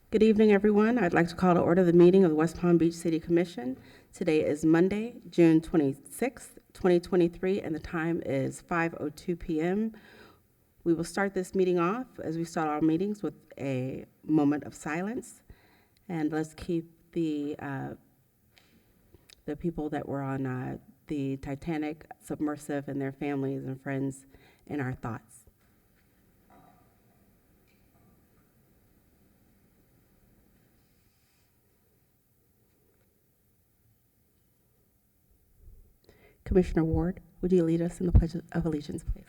Good evening, everyone. I'd like to call to order the meeting of the West Palm Beach City Commission. Today is Monday, June 26th, 2023, and the time is 5:02 p.m. We will start this meeting off, as we start our meetings, with a moment of silence. And let's keep the people that were on the Titanic submersive and their families and friends in our thoughts. Commissioner Ward, would you lead us in the Pledge of Allegiance, please?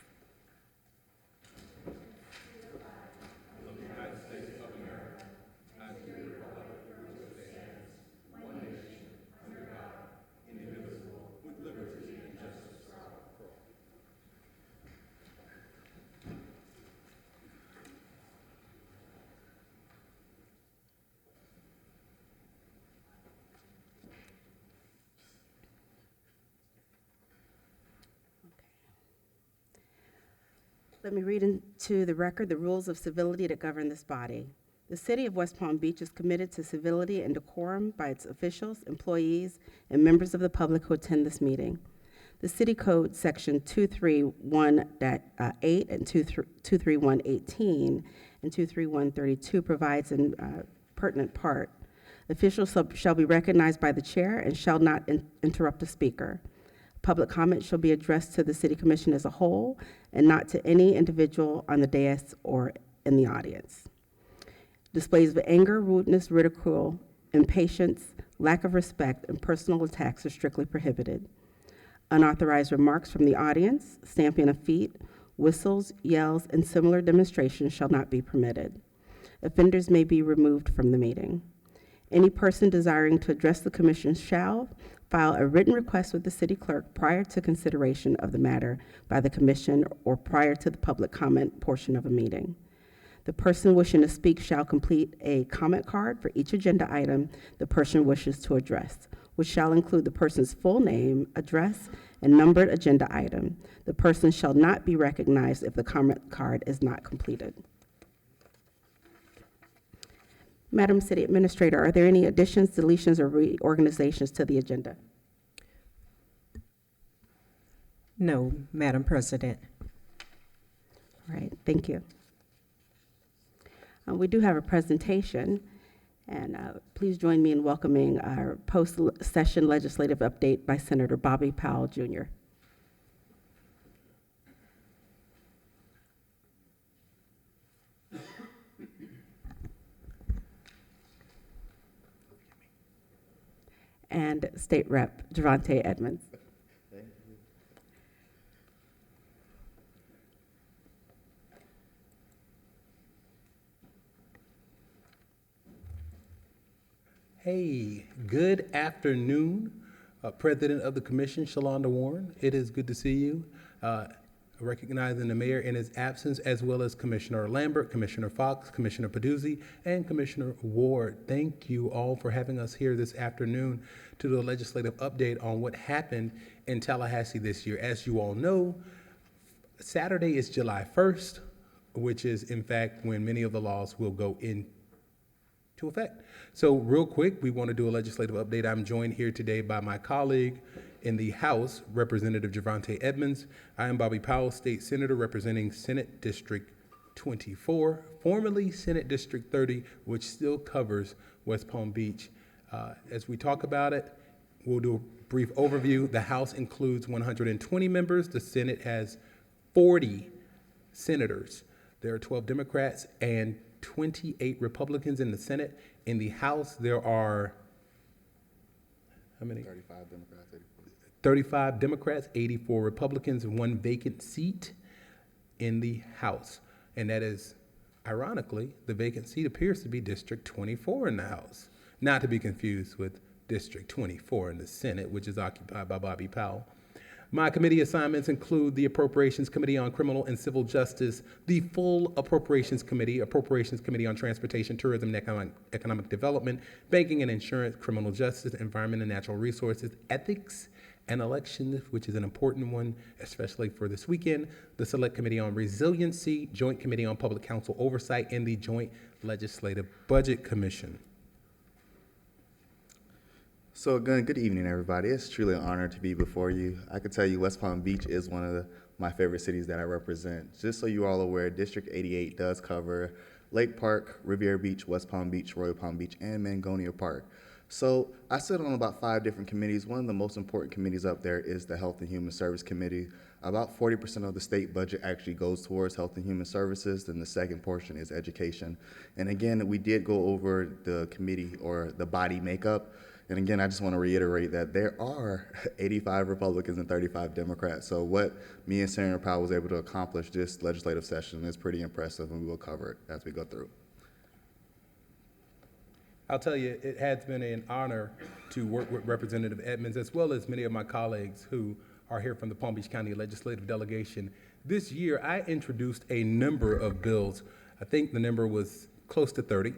Let me read into the record the rules of civility that govern this body. The City of West Palm Beach is committed to civility and decorum by its officials, employees, and members of the public who attend this meeting. The City Code Section 231.8 and 231.18 and 231.32 provides in pertinent part, officials shall be recognized by the chair and shall not interrupt a speaker. Public comment shall be addressed to the City Commission as a whole and not to any individual on the dais or in the audience. Displays of anger, rudeness, ridicule, impatience, lack of respect, and personal attacks are strictly prohibited. Unauthorized remarks from the audience, stamping of feet, whistles, yells, and similar demonstrations shall not be permitted. Offenders may be removed from the meeting. Any person desiring to address the Commission shall file a written request with the City Clerk prior to consideration of the matter by the Commission or prior to the public comment portion of a meeting. The person wishing to speak shall complete a comment card for each agenda item the person wishes to address, which shall include the person's full name, address, and numbered agenda item. The person shall not be recognized if the comment card is not completed. Madam City Administrator, are there any additions, deletions, or reorganizations to the agenda? No, Madam President. All right, thank you. We do have a presentation, and please join me in welcoming our post-session legislative update by Senator Bobby Powell, Jr. And State Rep Javante Edmonds. Thank you. Hey, good afternoon, President of the Commission, Shalonda Warren. It is good to see you. Recognizing the mayor in his absence, as well as Commissioner Lambert, Commissioner Fox, Commissioner Peduzzi, and Commissioner Ward. Thank you all for having us here this afternoon to do a legislative update on what happened in Tallahassee this year. As you all know, Saturday is July 1st, which is in fact when many of the laws will go into effect. So real quick, we want to do a legislative update. I'm joined here today by my colleague in the House, Representative Javante Edmonds. I am Bobby Powell, State Senator representing Senate District 24, formerly Senate District 30, which still covers West Palm Beach. As we talk about it, we'll do a brief overview. The House includes 120 members. The Senate has 40 senators. There are 12 Democrats and 28 Republicans in the Senate. In the House, there are, how many? 35 Democrats, 84. 35 Democrats, 84 Republicans, and 1 vacant seat in the House. And that is, ironically, the vacant seat appears to be District 24 in the House, not to be confused with District 24 in the Senate, which is occupied by Bobby Powell. My committee assignments include the Appropriations Committee on Criminal and Civil Justice, the full Appropriations Committee on Transportation, Tourism, and Economic Development, Banking and Insurance, Criminal Justice, Environment and Natural Resources, Ethics, and Elections, which is an important one, especially for this weekend, the Select Committee on Resiliency, Joint Committee on Public Council Oversight, and the Joint Legislative Budget Commission. So again, good evening, everybody. It's truly an honor to be before you. I can tell you West Palm Beach is one of my favorite cities that I represent. Just so you're all aware, District 88 does cover Lake Park, Riviera Beach, West Palm Beach, Royal Palm Beach, and Mangonia Park. So I sit on about 5 different committees. One of the most important committees up there is the Health and Human Service Committee. About 40% of the state budget actually goes towards health and human services, then the second portion is education. And again, we did go over the committee or the body makeup. And again, I just want to reiterate that there are 85 Republicans and 35 Democrats. So what me and Senator Powell was able to accomplish this legislative session is pretty impressive, and we will cover it as we go through. I'll tell you, it has been an honor to work with Representative Edmonds, as well as many of my colleagues who are here from the Palm Beach County Legislative Delegation. This year, I introduced a number of bills. I think the number was close to 30.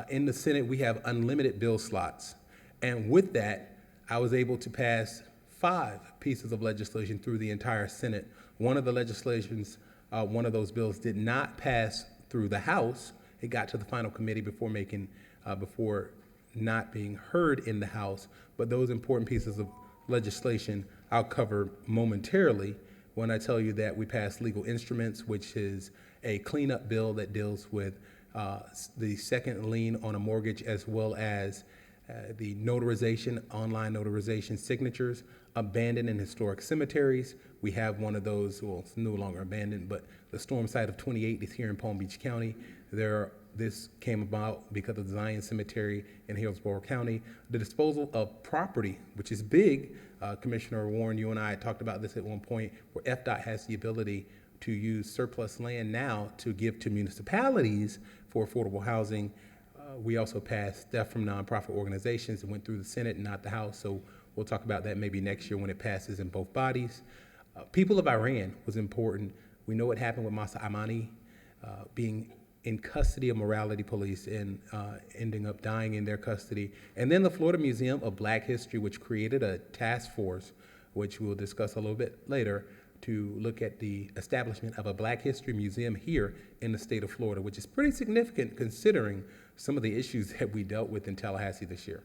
In the Senate, we have unlimited bill slots. And with that, I was able to pass 5 pieces of legislation through the entire Senate. One of the legislations, one of those bills did not pass through the House. It got to the final committee before not being heard in the House. But those important pieces of legislation I'll cover momentarily when I tell you that we passed legal instruments, which is a cleanup bill that deals with the second lien on a mortgage, as well as the notarization, online notarization signatures, abandoned and historic cemeteries. We have one of those, well, it's no longer abandoned, but the storm site of 28 is here in Palm Beach County. This came about because of the Zion Cemetery in Hillsborough County. The disposal of property, which is big. Commissioner Warren, you and I talked about this at one point, where FDOT has the ability to use surplus land now to give to municipalities for affordable housing. We also passed theft from nonprofit organizations. It went through the Senate and not the House, so we'll talk about that maybe next year when it passes in both bodies. People of Iran was important. We know what happened with Masa Amani being in custody of morality police and ending up dying in their custody. And then the Florida Museum of Black History, which created a task force, which we'll discuss a little bit later, to look at the establishment of a Black History Museum here in the state of Florida, which is pretty significant considering some of the issues that we dealt with in Tallahassee this year.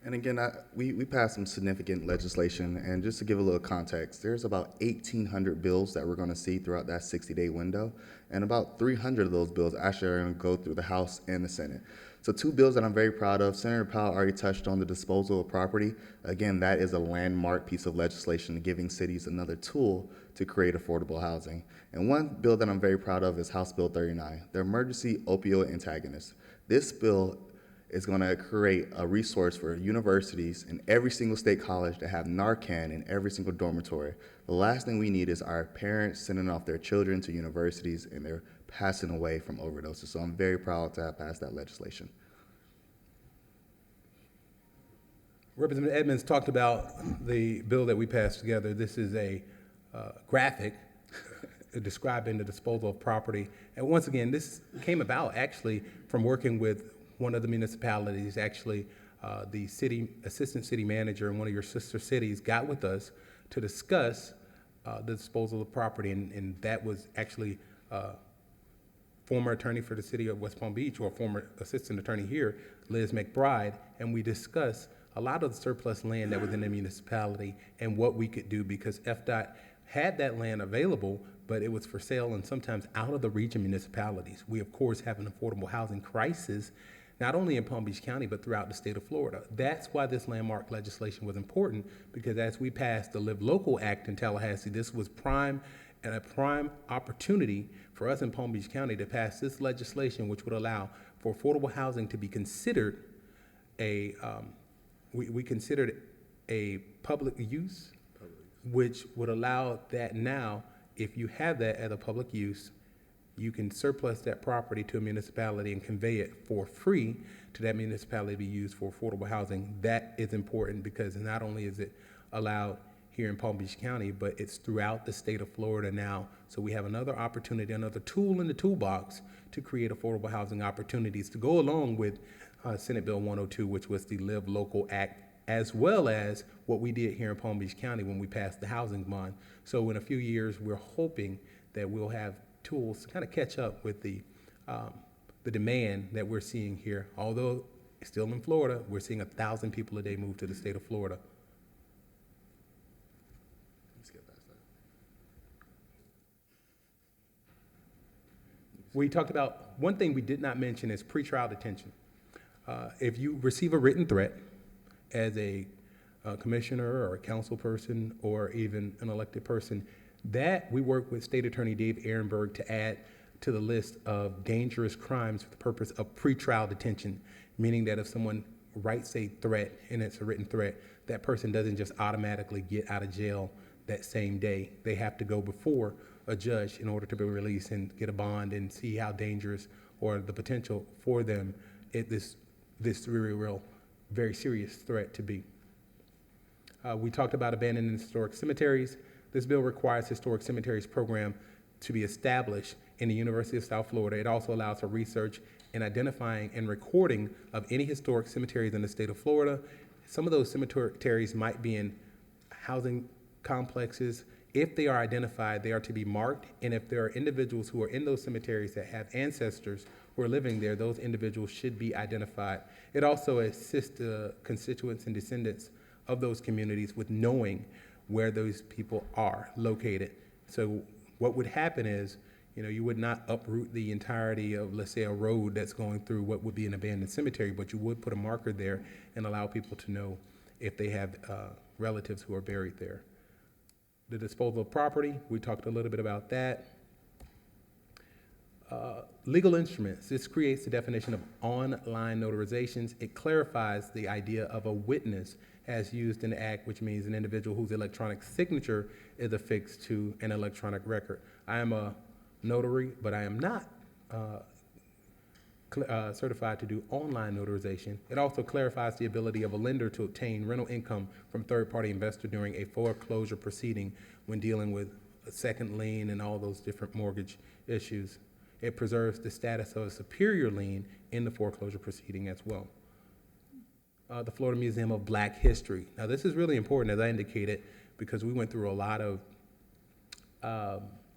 And again, we passed some significant legislation, and just to give a little context, there's about 1,800 bills that we're going to see throughout that 60-day window, and about 300 of those bills actually are going to go through the House and the Senate. So 2 bills that I'm very proud of. Senator Powell already touched on the disposal of property. Again, that is a landmark piece of legislation giving cities another tool to create affordable housing. And one bill that I'm very proud of is House Bill 39, the Emergency Opioid Antagonist. This bill is going to create a resource for universities in every single state college to have Narcan in every single dormitory. The last thing we need is our parents sending off their children to universities and they're passing away from overdoses. So I'm very proud to have passed that legislation. Representative Edmonds talked about the bill that we passed together. This is a graphic describing the disposal of property. And once again, this came about actually from working with one of the municipalities. Actually, the assistant city manager in one of your sister cities got with us to discuss the disposal of property, and that was actually former attorney for the city of West Palm Beach, or former assistant attorney here, Liz McBride, and we discussed a lot of the surplus land that was in the municipality and what we could do, because FDOT had that land available, but it was for sale and sometimes out of the region municipalities. We, of course, have an affordable housing crisis, not only in Palm Beach County, but throughout the state of Florida. That's why this landmark legislation was important, because as we passed the Live Local Act in Tallahassee, this was a prime opportunity for us in Palm Beach County to pass this legislation, which would allow for affordable housing to be considered we considered a public use, which would allow that now, if you have that as a public use, you can surplus that property to a municipality and convey it for free to that municipality to be used for affordable housing. That is important because not only is it allowed here in Palm Beach County, but it's throughout the state of Florida now. So we have another opportunity, another tool in the toolbox to create affordable housing opportunities to go along with Senate Bill 102, which was the Live Local Act, as well as what we did here in Palm Beach County when we passed the housing bond. So in a few years, we're hoping that we'll have tools to kind of catch up with the the demand that we're seeing here. Although still in Florida, we're seeing 1,000 people a day move to the state of Florida. Let's get past that. We talked about, one thing we did not mention is pretrial detention. If you receive a written threat as a commissioner or a council person or even an elected person, that we work with State Attorney Dave Ehrenberg to add to the list of dangerous crimes for the purpose of pretrial detention, meaning that if someone writes a threat and it's a written threat, that person doesn't just automatically get out of jail that same day. They have to go before a judge in order to be released and get a bond and see how dangerous or the potential for them this real, very serious threat to be. We talked about abandoning historic cemeteries. This bill requires historic cemeteries program to be established in the University of South Florida. It also allows for research and identifying and recording of any historic cemeteries in the state of Florida. Some of those cemeteries might be in housing complexes. If they are identified, they are to be marked, and if there are individuals who are in those cemeteries that have ancestors who are living there, those individuals should be identified. It also assists the constituents and descendants of those communities with knowing where those people are located. So what would happen is, you would not uproot the entirety of, let's say, a road that's going through what would be an abandoned cemetery, but you would put a marker there and allow people to know if they have relatives who are buried there. The disposal of property, we talked a little bit about that. Legal instruments, this creates the definition of online notarizations. It clarifies the idea of a witness as used in the act, which means an individual whose electronic signature is affixed to an electronic record. I am a notary, but I am not certified to do online notarization. It also clarifies the ability of a lender to obtain rental income from third-party investor during a foreclosure proceeding when dealing with a second lien and all those different mortgage issues. It preserves the status of a superior lien in the foreclosure proceeding as well. The Florida Museum of Black History. Now, this is really important, as I indicated, because we went through a lot of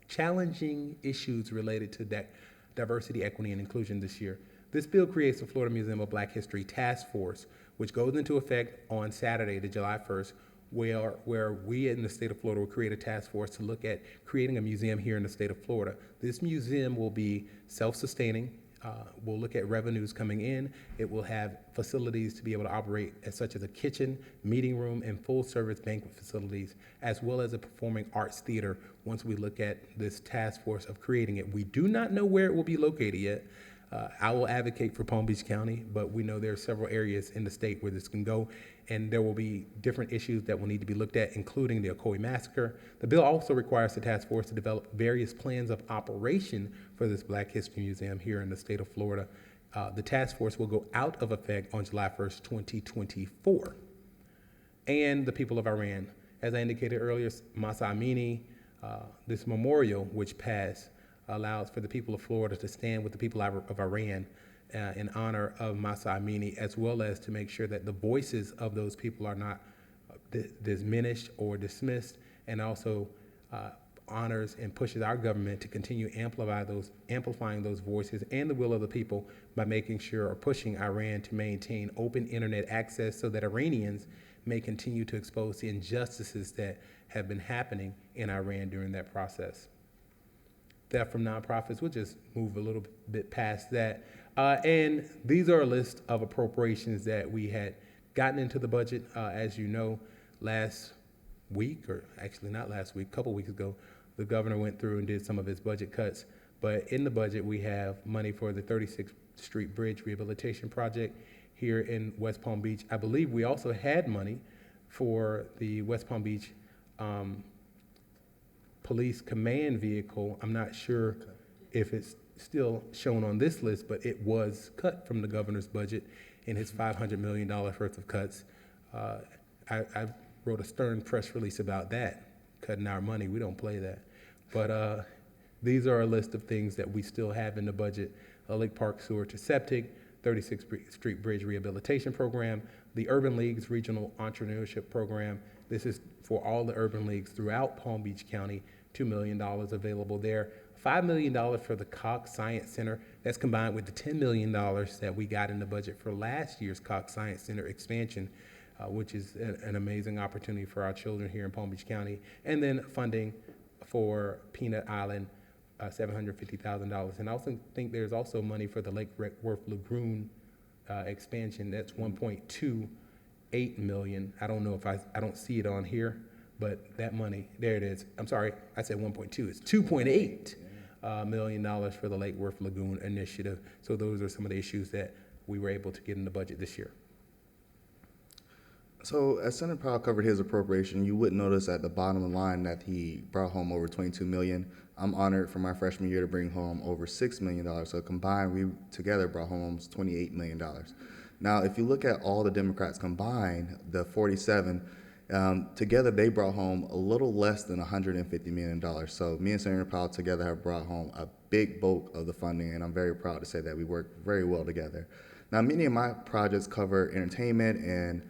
challenging issues related to diversity, equity, and inclusion this year. This bill creates the Florida Museum of Black History Task Force, which goes into effect on Saturday, the July 1st, where we in the state of Florida will create a task force to look at creating a museum here in the state of Florida. This museum will be self-sustaining. We'll look at revenues coming in. It will have facilities to be able to operate such as a kitchen, meeting room, and full-service banquet facilities, as well as a performing arts theater once we look at this task force of creating it. We do not know where it will be located yet. I will advocate for Palm Beach County, but we know there are several areas in the state where this can go, and there will be different issues that will need to be looked at, including the Ocoee Massacre. The bill also requires the task force to develop various plans of operation for this Black History Museum here in the state of Florida. The task force will go out of effect on July 1st, 2024. And the people of Iran. As I indicated earlier, Masa Amini, this memorial which passed, allows for the people of Florida to stand with the people of Iran in honor of Masa Amini, as well as to make sure that the voices of those people are not diminished or dismissed, and also honors and pushes our government to continue amplifying those voices and the will of the people by making sure or pushing Iran to maintain open internet access so that Iranians may continue to expose the injustices that have been happening in Iran during that process. Theft from nonprofits, we'll just move a little bit past that. And these are a list of appropriations that we had gotten into the budget. As you know, last week, or actually not last week, a couple weeks ago, the governor went through and did some of his budget cuts. But in the budget, we have money for the 36th Street Bridge Rehabilitation Project here in West Palm Beach. I believe we also had money for the West Palm Beach police command vehicle. I'm not sure if it's still shown on this list, but it was cut from the governor's budget in his $500 million worth of cuts. I wrote a stern press release about that, cutting our money. We don't play that. But these are a list of things that we still have in the budget. Lake Park Sewer to Septic, 36th Street Bridge Rehabilitation Program, the Urban Leagues Regional Entrepreneurship Program. This is for all the urban leagues throughout Palm Beach County, $2 million available there. $5 million for the Cox Science Center. That's combined with the $10 million that we got in the budget for last year's Cox Science Center expansion, which is an amazing opportunity for our children here in Palm Beach County. And then funding for Peanut Island, $750,000. And I also think there's also money for the Lake Worth Lagoon expansion. That's $1.28 million. I don't know if I don't see it on here, but that money, there it is. I'm sorry, I said 1.2. It's $2.8 million for the Lake Worth Lagoon initiative. So those are some of the issues that we were able to get in the budget this year. So as Senator Powell covered his appropriation, you would notice at the bottom of the line that he brought home over $22 million. I'm honored for my freshman year to bring home over $6 million. So combined, we together brought home almost $28 million. Now, if you look at all the Democrats combined, the 47, together they brought home a little less than $150 million. So me and Senator Powell together have brought home a big bulk of the funding, and I'm very proud to say that we work very well together. Now, many of my projects cover entertainment and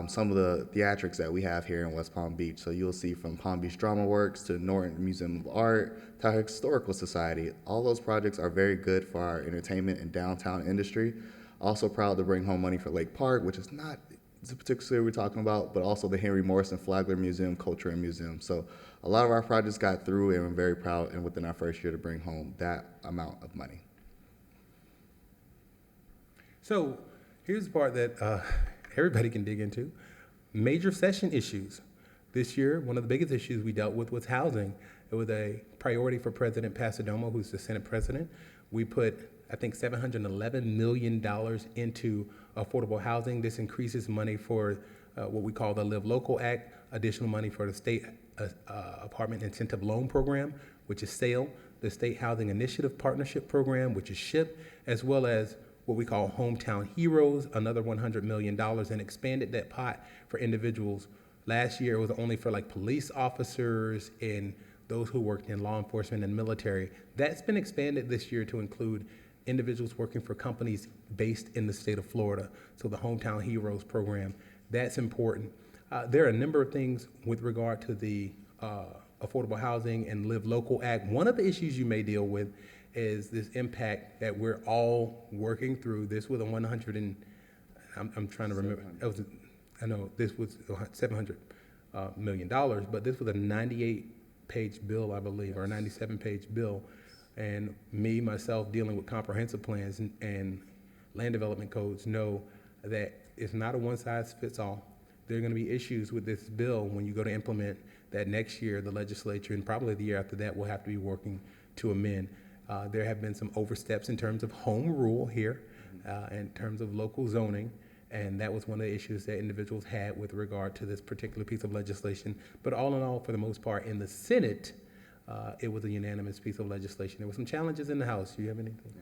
some of the theatrics that we have here in West Palm Beach. So you'll see from Palm Beach Drama Works to Norton Museum of Art to our Historical Society. All those projects are very good for our entertainment and downtown industry. Also proud to bring home money for Lake Park, which is not the particular we're talking about, but also the Henry Morrison Flagler Museum, Culture and Museum. So a lot of our projects got through, and we're very proud and within our first year to bring home that amount of money. So here's the part that everybody can dig into. Major session issues. This year, one of the biggest issues we dealt with was housing. It was a priority for President Pasadomo, who's the Senate president. We put, I think, $711 million into affordable housing. This increases money for what we call the Live Local Act, additional money for the State Apartment Incentive Loan Program, which is SAIL, the State Housing Initiative Partnership Program, which is SHIP, as well as what we call Hometown Heroes, another $100 million, and expanded that pot for individuals. Last year, it was only for like police officers and those who worked in law enforcement and military. That's been expanded this year to include individuals working for companies based in the state of Florida. So the Hometown Heroes program, that's important. There are a number of things with regard to the Affordable Housing and Live Local Act. One of the issues you may deal with is this impact that we're all working through. This was a I'm trying to remember. I know this was $700 million, but this was a 98-page bill, I believe, or a 97-page bill. And myself, dealing with comprehensive plans and land development codes, know that it's not a one-size-fits-all. There are going to be issues with this bill when you go to implement that next year. The legislature, and probably the year after that, will have to be working to amend. There have been some oversteps in terms of home rule here, in terms of local zoning, and that was one of the issues that individuals had with regard to this particular piece of legislation. But all in all, for the most part, in the Senate, it was a unanimous piece of legislation. There were some challenges in the House. Do you have anything?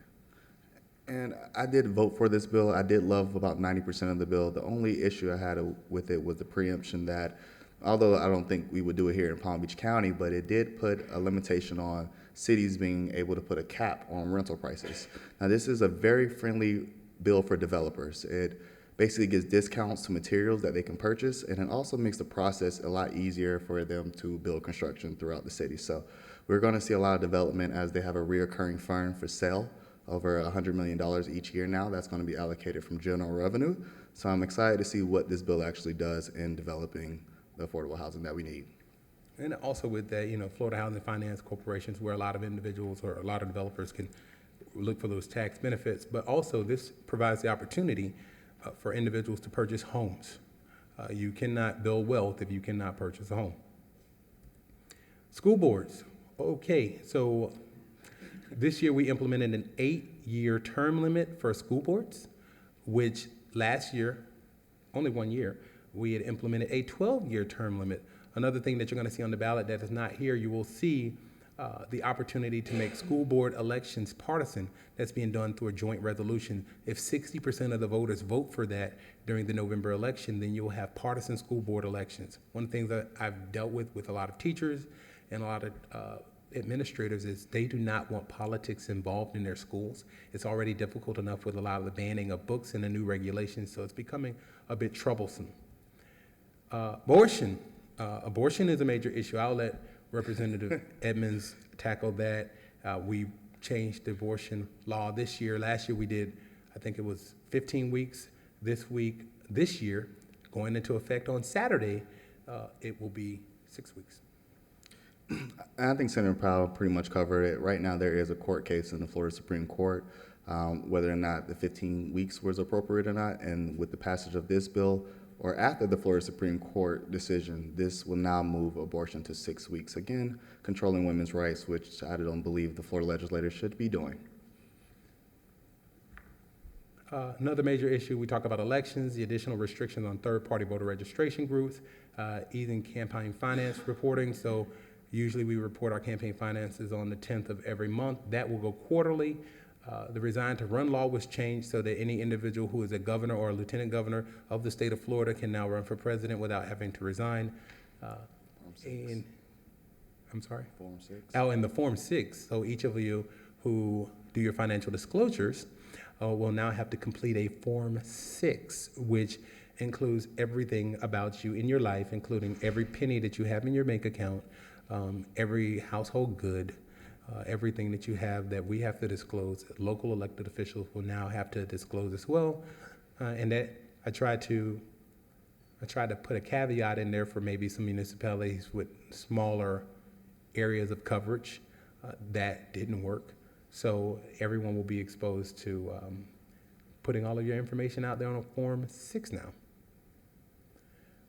And I did vote for this bill. I did love about 90% of the bill. The only issue I had with it was the preemption that, although I don't think we would do it here in Palm Beach County, but it did put a limitation on cities being able to put a cap on rental prices. Now, this is a very friendly bill for developers. It basically gives discounts to materials that they can purchase, and it also makes the process a lot easier for them to build construction throughout the city. So we're going to see a lot of development as they have a reoccurring fund for sale, over $100 million each year now. That's going to be allocated from general revenue. So I'm excited to see what this bill actually does in developing the affordable housing that we need. And also with that, Florida Housing Finance Corporations, where a lot of individuals or a lot of developers can look for those tax benefits, but also this provides the opportunity for individuals to purchase homes. You cannot build wealth if you cannot purchase a home. School boards. Okay, so this year we implemented an 8-year term limit for school boards, which last year, only 1 year, we had implemented a 12-year term limit. Another thing that you're going to see on the ballot that is not here, you will see the opportunity to make school board elections partisan. That's being done through a joint resolution. If 60% of the voters vote for that during the November election, then you'll have partisan school board elections. One of the things that I've dealt with a lot of teachers and a lot of administrators is they do not want politics involved in their schools. It's already difficult enough with a lot of the banning of books and the new regulations, so it's becoming a bit troublesome. Abortion. Abortion is a major issue. I'll let Representative Edmonds tackle that. We changed the abortion law this year. Last year we did, I think it was 15 weeks. This year, going into effect on Saturday, it will be 6 weeks. I think Senator Powell pretty much covered it. Right now, there is a court case in the Florida Supreme Court, whether or not the 15 weeks was appropriate or not. And with the passage of this bill, or after the Florida Supreme Court decision, this will now move abortion to 6 weeks. Again, controlling women's rights, which I don't believe the Florida legislature should be doing. Another major issue, we talk about elections, the additional restrictions on third-party voter registration groups, easing campaign finance reporting. So usually we report our campaign finances on the 10th of every month. That will go quarterly. The Resign to Run law was changed so that any individual who is a governor or a lieutenant governor of the state of Florida can now run for president without having to resign. And I'm sorry? Form 6. Oh, in the Form 6. So each of you who do your financial disclosures will now have to complete a Form 6, which includes everything about you in your life, including every penny that you have in your bank account, every household good, everything that you have that we have to disclose. Local elected officials will now have to disclose as well. And that I tried to put a caveat in there for maybe some municipalities with smaller areas of coverage. That didn't work. So everyone will be exposed to putting all of your information out there on a Form 6 now.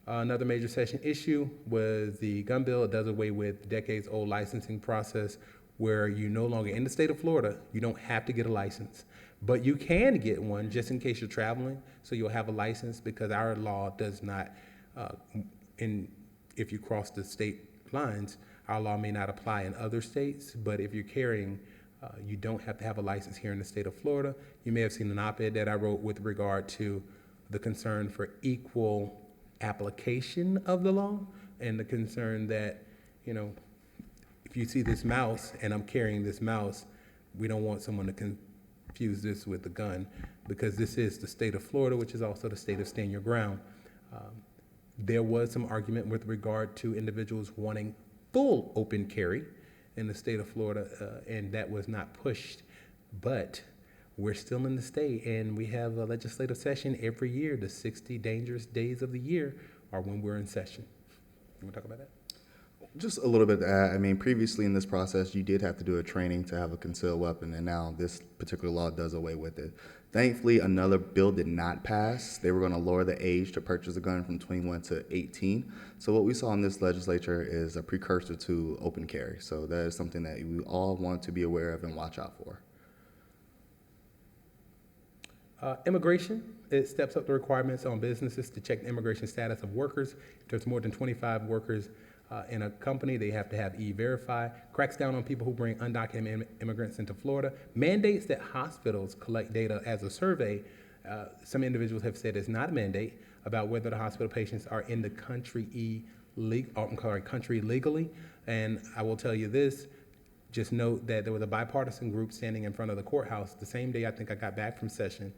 Another major session issue was the gun bill. It does away with decades-old licensing process where you no longer, in the state of Florida, you don't have to get a license, but you can get one just in case you're traveling. So you'll have a license because our law does not, if you cross the state lines, our law may not apply in other states, but if you're carrying, you don't have to have a license here in the state of Florida. You may have seen an op-ed that I wrote with regard to the concern for equal application of the law and the concern that, if you see this mouse and I'm carrying this mouse, we don't want someone to confuse this with a gun because this is the state of Florida, which is also the state of stand your ground. There was some argument with regard to individuals wanting full open carry in the state of Florida, and that was not pushed. But we're still in the state, and we have a legislative session every year. The 60 dangerous days of the year are when we're in session. You want to talk about that? Just a little bit to add. I mean, previously in this process, you did have to do a training to have a concealed weapon, and now this particular law does away with it. Thankfully, another bill did not pass. They were going to lower the age to purchase a gun from 21 to 18. So what we saw in this legislature is a precursor to open carry. So that is something that we all want to be aware of and watch out for. Immigration, it steps up the requirements on businesses to check the immigration status of workers. If there's more than 25 workers in a company, they have to have E-Verify. Cracks down on people who bring undocumented immigrants into Florida. Mandates that hospitals collect data as a survey. Some individuals have said it's not a mandate about whether the hospital patients are in the country country legally. And I will tell you this, just note that there was a bipartisan group standing in front of the courthouse the same day I think I got back from session,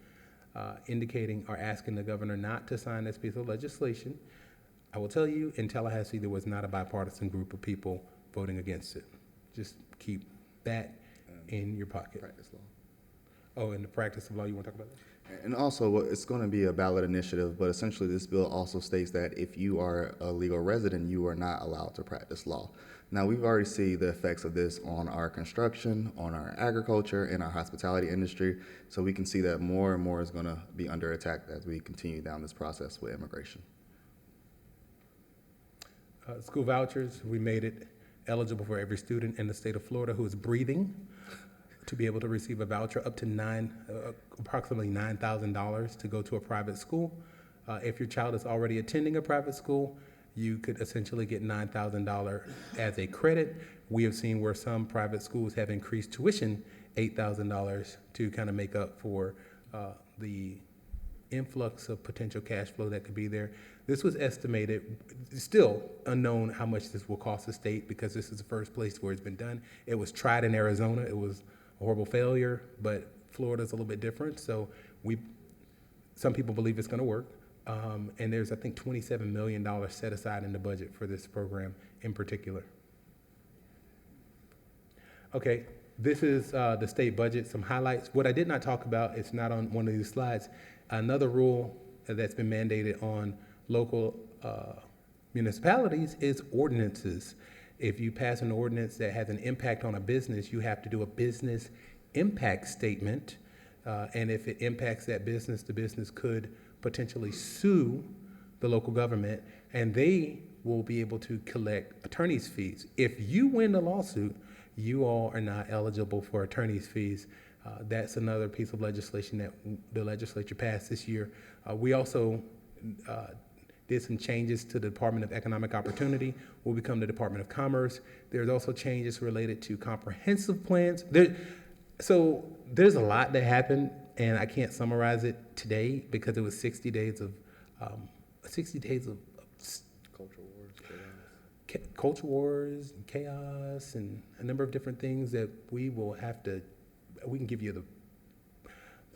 indicating or asking the governor not to sign this piece of legislation. I will tell you, in Tallahassee, there was not a bipartisan group of people voting against it. Just keep that in your pocket. Practice law. Oh, and the practice of law, you want to talk about that? And also, it's going to be a ballot initiative, but essentially this bill also states that if you are a legal resident, you are not allowed to practice law. Now, we've already seen the effects of this on our construction, on our agriculture, and our hospitality industry, so we can see that more and more is going to be under attack as we continue down this process with immigration. School vouchers, we made it eligible for every student in the state of Florida who is breathing to be able to receive a voucher up to approximately $9,000 to go to a private school. If your child is already attending a private school, you could essentially get $9,000 as a credit. We have seen where some private schools have increased tuition $8,000 to kind of make up for the influx of potential cash flow that could be there. This was estimated, still unknown how much this will cost the state because this is the first place where it's been done. It was tried in Arizona. It was a horrible failure, but Florida's a little bit different. So some people believe it's going to work. And there's, I think, $27 million set aside in the budget for this program in particular. Okay, This is the state budget, some highlights. What I did not talk about, it's not on one of these slides, another rule that's been mandated on local municipalities is ordinances. If you pass an ordinance that has an impact on a business, you have to do a business impact statement. And if it impacts that business, the business could potentially sue the local government, and they will be able to collect attorney's fees. If you win the lawsuit, you all are not eligible for attorney's fees. That's another piece of legislation that the legislature passed this year. We also did some changes to the Department of Economic Opportunity, will become the Department of Commerce. There's also changes related to comprehensive plans. So there's a lot that happened, and I can't summarize it today because it was 60 days of culture wars, and chaos, and a number of different things that we can give you the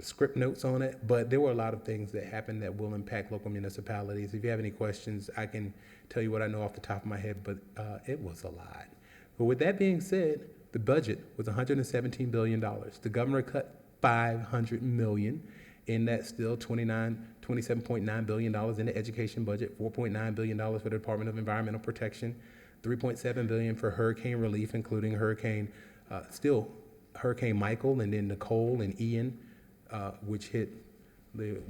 script notes on it, but there were a lot of things that happened that will impact local municipalities. If you have any questions, I can tell you what I know off the top of my head, but it was a lot. But with that being said, the budget was $117 billion. The governor cut $500 million, and that's still $27.9 billion in the education budget, $4.9 billion for the Department of Environmental Protection, $3.7 billion for hurricane relief, including Hurricane Michael, and then Nicole and Ian, which hit the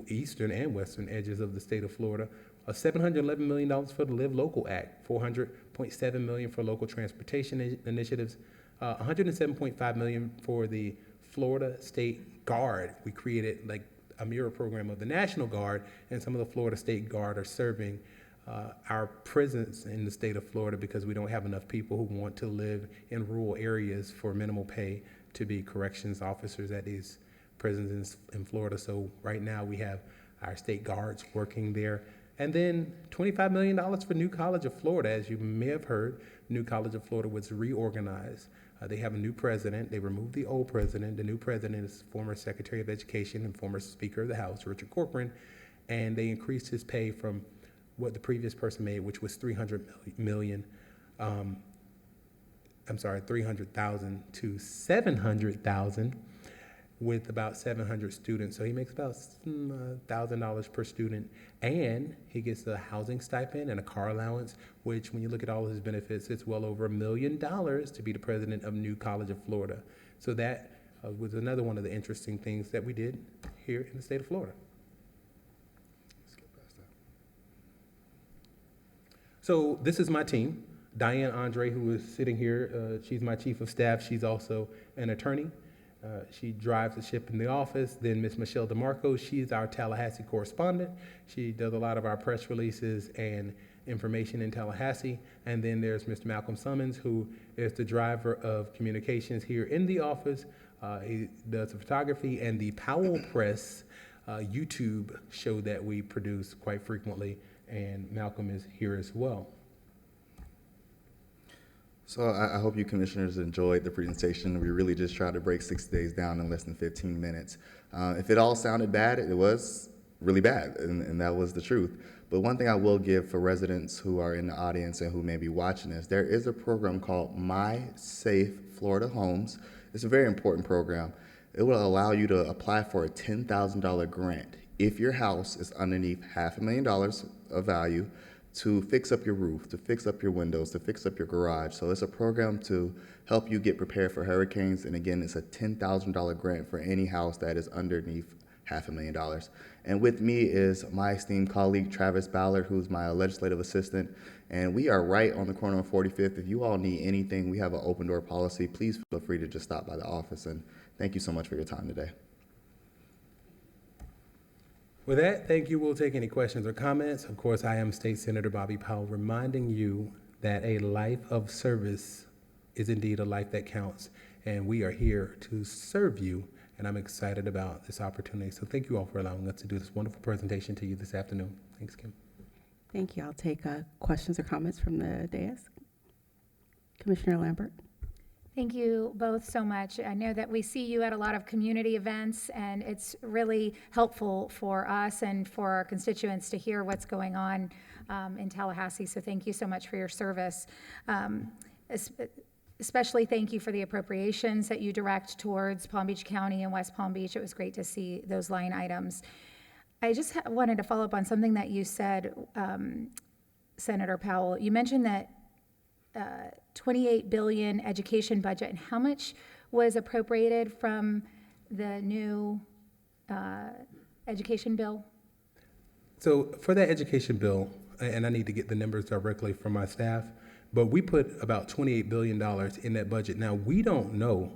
eastern and western edges of the state of Florida. $711 million for the Live Local Act, $400.7 million for local transportation initiatives, $107.5 million for the Florida State Guard. We created like a mirror program of the National Guard, and some of the Florida State Guard are serving our prisons in the state of Florida because we don't have enough people who want to live in rural areas for minimal pay to be corrections officers at these prisons in Florida. So right now we have our state guards working there. And then $25 million for New College of Florida. As you may have heard, New College of Florida was reorganized. They have a new president. They removed the old president. The new president is former Secretary of Education and former Speaker of the House, Richard Corcoran, and they increased his pay from what the previous person made, which was $300,000 to $700,000, with about 700 students. So he makes about $1,000 per student, and he gets a housing stipend and a car allowance, which when you look at all of his benefits, it's well over $1 million to be the president of New College of Florida. So that was another one of the interesting things that we did here in the state of Florida. So this is my team. Diane Andre, who is sitting here, she's my chief of staff. She's also an attorney. She drives the ship in the office. Then Ms. Michelle DeMarco, she's our Tallahassee correspondent. She does a lot of our press releases and information in Tallahassee. And then there's Mr. Malcolm Summons, who is the driver of communications here in the office. He does the photography and the Powell Press YouTube show that we produce quite frequently. And Malcolm is here as well. So I hope you commissioners enjoyed the presentation. We really just tried to break 60 days down in less than 15 minutes. If it all sounded bad, it was really bad, and that was the truth. But one thing I will give for residents who are in the audience and who may be watching this, there is a program called My Safe Florida Homes. It's a very important program. It will allow you to apply for a $10,000 grant if your house is underneath $500,000 of value, to fix up your roof, to fix up your windows, to fix up your garage. So it's a program to help you get prepared for hurricanes. And again, it's a $10,000 grant for any house that is underneath $500,000. And with me is my esteemed colleague, Travis Ballard, who's my legislative assistant. And we are right on the corner of 45th. If you all need anything, we have an open door policy. Please feel free to just stop by the office. And thank you so much for your time today. With that, thank you. We'll take any questions or comments. Of course, I am State Senator Bobby Powell, reminding you that a life of service is indeed a life that counts, and we are here to serve you, and I'm excited about this opportunity. So thank you all for allowing us to do this wonderful presentation to you this afternoon. Thanks, Kim. Thank you. I'll take questions or comments from the dais. Commissioner Lambert. Thank you both so much. I know that we see you at a lot of community events, and it's really helpful for us and for our constituents to hear what's going on in Tallahassee. So thank you so much for your service. especially thank you for the appropriations that you direct towards Palm Beach County and West Palm Beach. It was great to see those line items. I just wanted to follow up on something that you said, Senator Powell. You mentioned that 28 billion education budget, and how much was appropriated from the new education bill? So for that education bill, and I need to get the numbers directly from my staff, but we put about $28 billion in that budget. Now, we don't know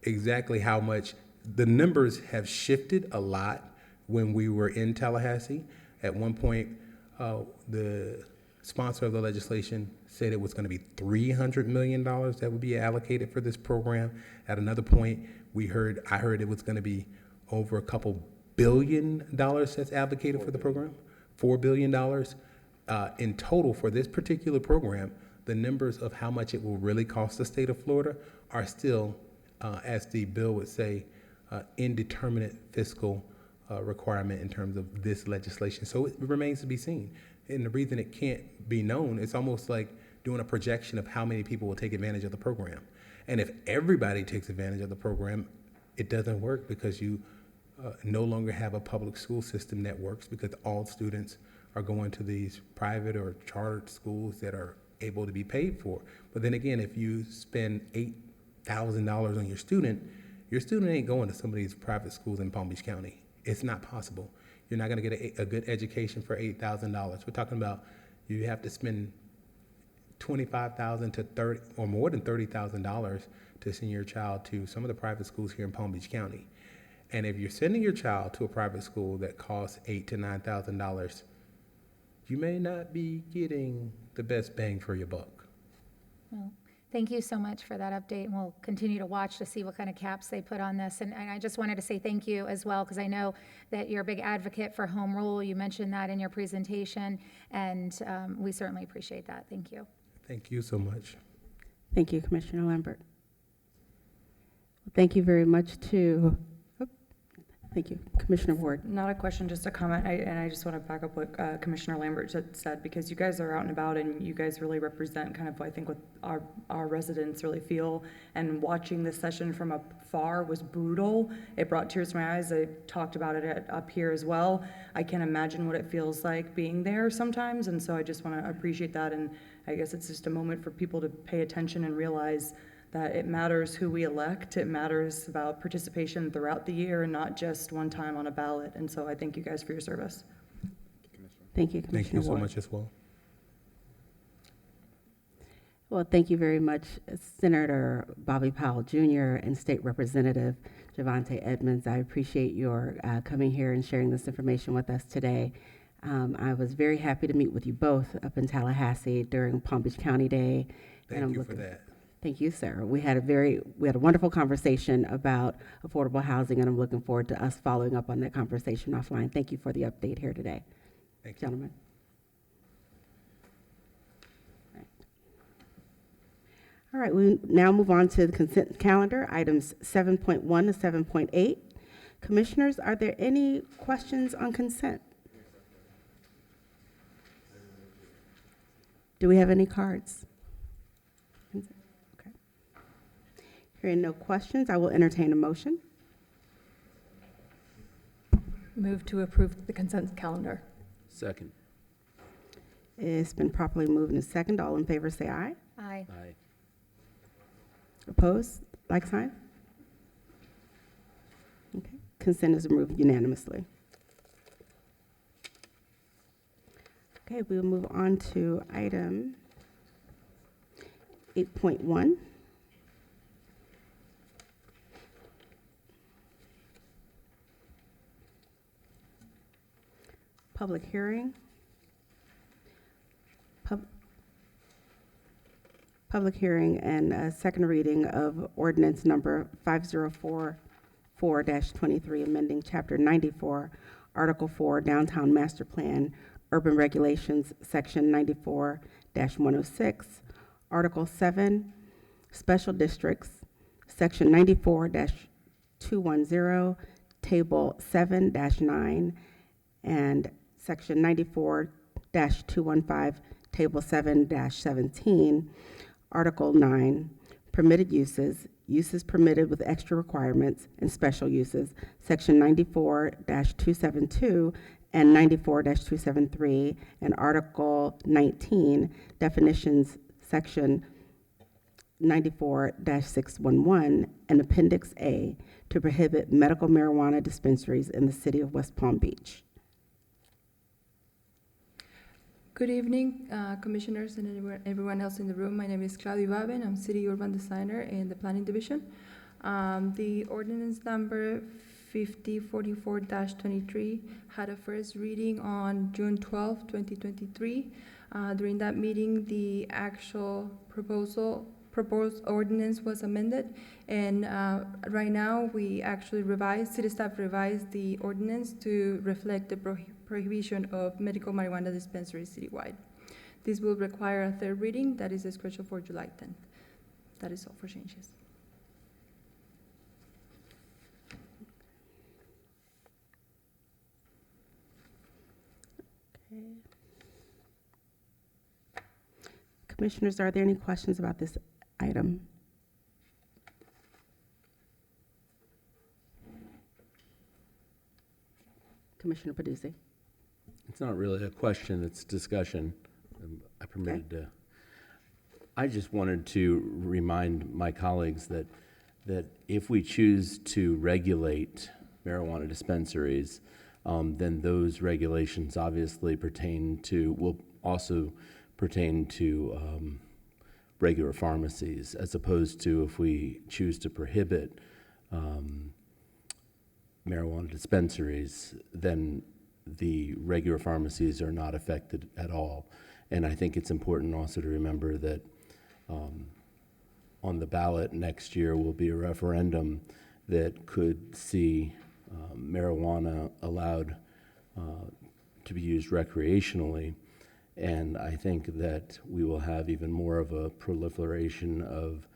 exactly how much. The numbers have shifted a lot when we were in Tallahassee. At one point, the sponsor of the legislation said it was going to be $300 million that would be allocated for this program. At another point, I heard it was going to be over a couple $1 billion that's allocated for the program, $4 billion. In total for this particular program, the numbers of how much it will really cost the state of Florida are still, as the bill would say, indeterminate fiscal requirement in terms of this legislation. So it remains to be seen. And the reason it can't be known, it's almost like doing a projection of how many people will take advantage of the program. And if everybody takes advantage of the program, it doesn't work, because you no longer have a public school system that works, because all students are going to these private or chartered schools that are able to be paid for. But then again, if you spend $8,000 on your student ain't going to some of these private schools in Palm Beach County. It's not possible. You're not going to get a good education for $8,000. We're talking about you have to spend $25,000 to $30,000 or more than $30,000 to send your child to some of the private schools here in Palm Beach County. And if you're sending your child to a private school that costs $8,000 to $9,000, you may not be getting the best bang for your buck. Well, thank you so much for that update, and we'll continue to watch to see what kind of caps they put on this. And I just wanted to say thank you as well, because I know that you're a big advocate for home rule. You mentioned that in your presentation, and we certainly appreciate that. Thank you. Thank you so much. Thank you, Commissioner Lambert. Thank you very much to, thank you, Commissioner Ward. Not a question, just a comment. I just want to back up what Commissioner Lambert said, because you guys are out and about and you guys really represent kind of, I think, what our residents really feel. And watching this session from afar was brutal. It brought tears to my eyes. I talked about it up here as well. I can't imagine what it feels like being there sometimes. And so I just want to appreciate that. And I guess it's just a moment for people to pay attention and realize that it matters who we elect. It matters about participation throughout the year and not just one time on a ballot. And so I thank you guys for your service. Thank you, Commissioner Thank you so Ward. much as well. Well, thank you very much, Senator Bobby Powell Jr. and State Representative Javante Edmonds. I appreciate your coming here and sharing this information with us today. I was very happy to meet with you both up in Tallahassee during Palm Beach County Day. Thank you for that. Thank you, sir. We had a wonderful conversation about affordable housing, and I'm looking forward to us following up on that conversation offline. Thank you for the update here today. Thank you. Gentlemen. All right, we now move on to the consent calendar, items 7.1 to 7.8. Commissioners, are there any questions on consent? Do we have any cards? Okay. Hearing no questions, I will entertain a motion. Move to approve the consent calendar. Second. It's been properly moved and second. All in favor say aye. Aye. Aye. Opposed? Like sign? Okay. Consent is approved unanimously. Okay, we'll move on to item 8.1. Public hearing. Public hearing and second reading of ordinance number 5044-23, amending Chapter 94, Article 4, Downtown Master Plan, Urban Regulations, Section 94-106, Article 7, Special Districts, Section 94-210, Table 7-9, and Section 94-215, Table 7-17, Article 9, permitted uses, uses permitted with extra requirements, and special uses, Section 94-272 and 94-273, and Article 19, definitions, Section 94-611, and Appendix A, to prohibit medical marijuana dispensaries in the city of West Palm Beach. Good evening, commissioners and everyone else in the room. My name is Claudia Baben. I'm City Urban Designer in the Planning Division. The ordinance number 5044-23 had a first reading on June 12, 2023. During that meeting, the actual proposed ordinance was amended, and right now we actually city staff revised the ordinance to reflect the prohibition of medical marijuana dispensaries citywide. This will require a third reading that is scheduled for July 10th. That is all for changes. Okay. Commissioners, are there any questions about this item? Commissioner Peduzzi. It's not really a question, it's discussion. I permitted to. I just wanted to remind my colleagues that if we choose to regulate marijuana dispensaries, then those regulations obviously will also pertain to regular pharmacies, as opposed to if we choose to prohibit marijuana dispensaries, then the regular pharmacies are not affected at all. And I think it's important also to remember that on the ballot next year will be a referendum that could see marijuana allowed to be used recreationally. And I think that we will have even more of a proliferation of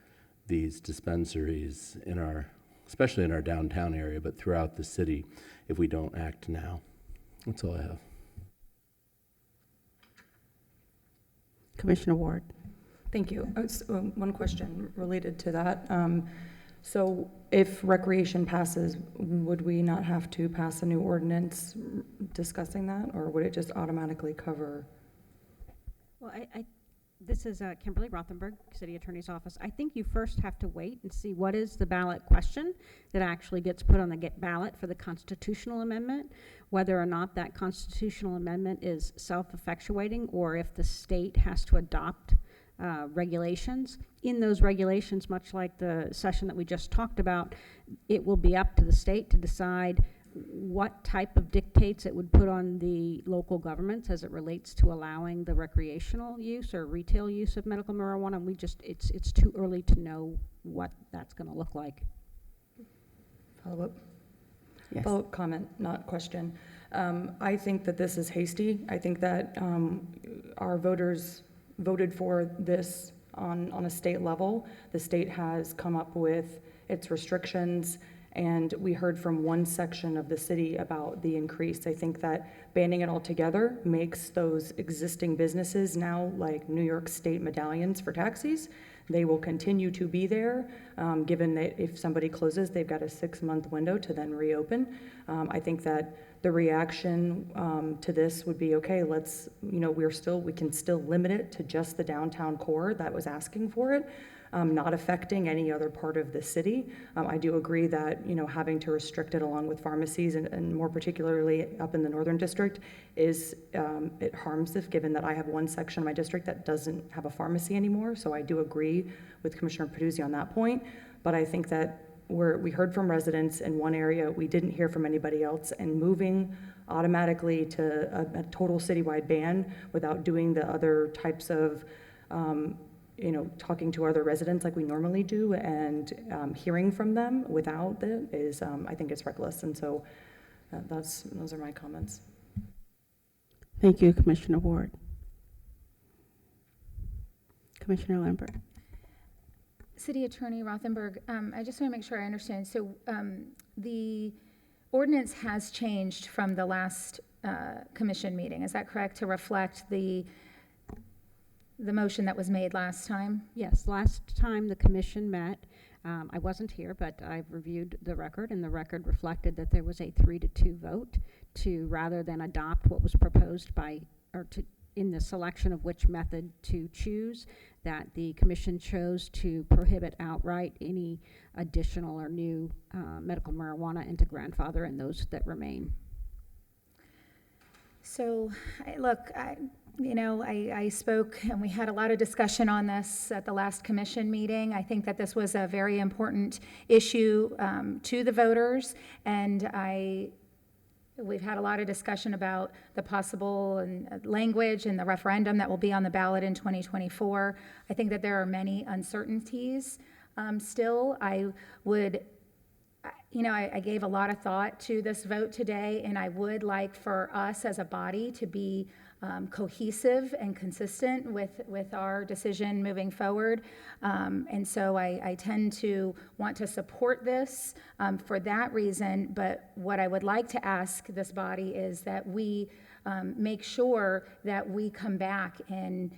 these dispensaries especially in our downtown area, but throughout the city, if we don't act now. That's all I have. Commissioner Ward. Thank you. One question related to that. So if recreation passes, would we not have to pass a new ordinance discussing that, or would it just automatically cover? Well, this is Kimberly Rothenberg, City Attorney's Office. I think you first have to wait and see what is the ballot question that actually gets put on the ballot for the constitutional amendment, whether or not that constitutional amendment is self-effectuating or if the state has to adopt regulations. In those regulations, much like the session that we just talked about, it will be up to the state to decide what type of dictates it would put on the local governments as it relates to allowing the recreational use or retail use of medical marijuana. And it's too early to know what that's going to look like. Follow-up? Yes. Follow-up comment, not question. I think that this is hasty. I think that our voters voted for this on a state level. The state has come up with its restrictions, and we heard from one section of the city about the increase. I think that banning it all together makes those existing businesses now like New York State medallions for taxis. They will continue to be there, given that if somebody closes, they've got a 6-month window to then reopen. I think that the reaction to this would be, okay, we can still limit it to just the downtown core that was asking for it, not affecting any other part of the city. I do agree that, having to restrict it along with pharmacies and more particularly up in the Northern District it harms this, given that I have one section of my district that doesn't have a pharmacy anymore. So I do agree with Commissioner Peduzzi on that point, but I think that we heard from residents in one area, we didn't hear from anybody else, and moving automatically to a total citywide ban without doing the other types of, talking to other residents like we normally do and hearing from them without it is, I think it's reckless. And so those are my comments. Thank you, Commissioner Ward. Commissioner Lambert. City Attorney Rothenberg, I just want to make sure I understand. So the ordinance has changed from the last commission meeting. Is that correct, to reflect the the motion that was made last time? Yes, last time the commission met, I wasn't here, but I've reviewed the record, and the record reflected that there was a 3-2 vote to, rather than adopt what was proposed by, or to, in the selection of which method to choose, that the commission chose to prohibit outright any additional or new medical marijuana and to grandfather in those that remain. So, I spoke and we had a lot of discussion on this at the last commission meeting. I think that this was a very important issue to the voters, and we've had a lot of discussion about the possible language and the referendum that will be on the ballot in 2024. I think that there are many uncertainties still. I gave a lot of thought to this vote today, and I would like for us as a body to be cohesive and consistent with our decision moving forward. And so I tend to want to support this for that reason. But what I would like to ask this body is that we make sure that we come back in,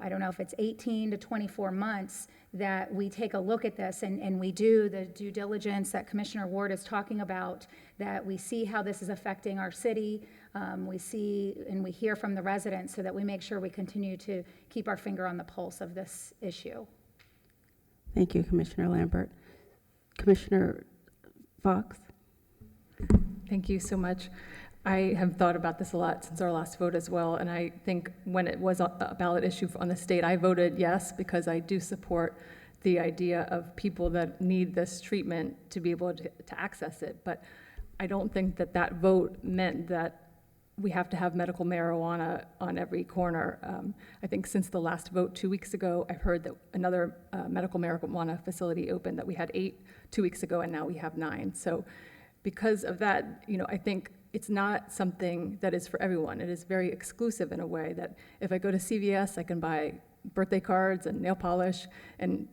I don't know if it's 18 to 24 months, that we take a look at this and we do the due diligence that Commissioner Ward is talking about, that we see how this is affecting our city. We see and we hear from the residents so that we make sure we continue to keep our finger on the pulse of this issue. Thank you, Commissioner Lambert. Commissioner Fox? Thank you so much. I have thought about this a lot since our last vote as well, and I think when it was a ballot issue on the state, I voted yes because I do support the idea of people that need this treatment to be able to access it. But I don't think that vote meant that we have to have medical marijuana on every corner. I think since the last vote 2 weeks ago, I've heard that another medical marijuana facility opened, that we had 8 2 weeks ago, and now we have 9. So because of that, I think it's not something that is for everyone. It is very exclusive in a way that if I go to CVS, I can buy birthday cards and nail polish and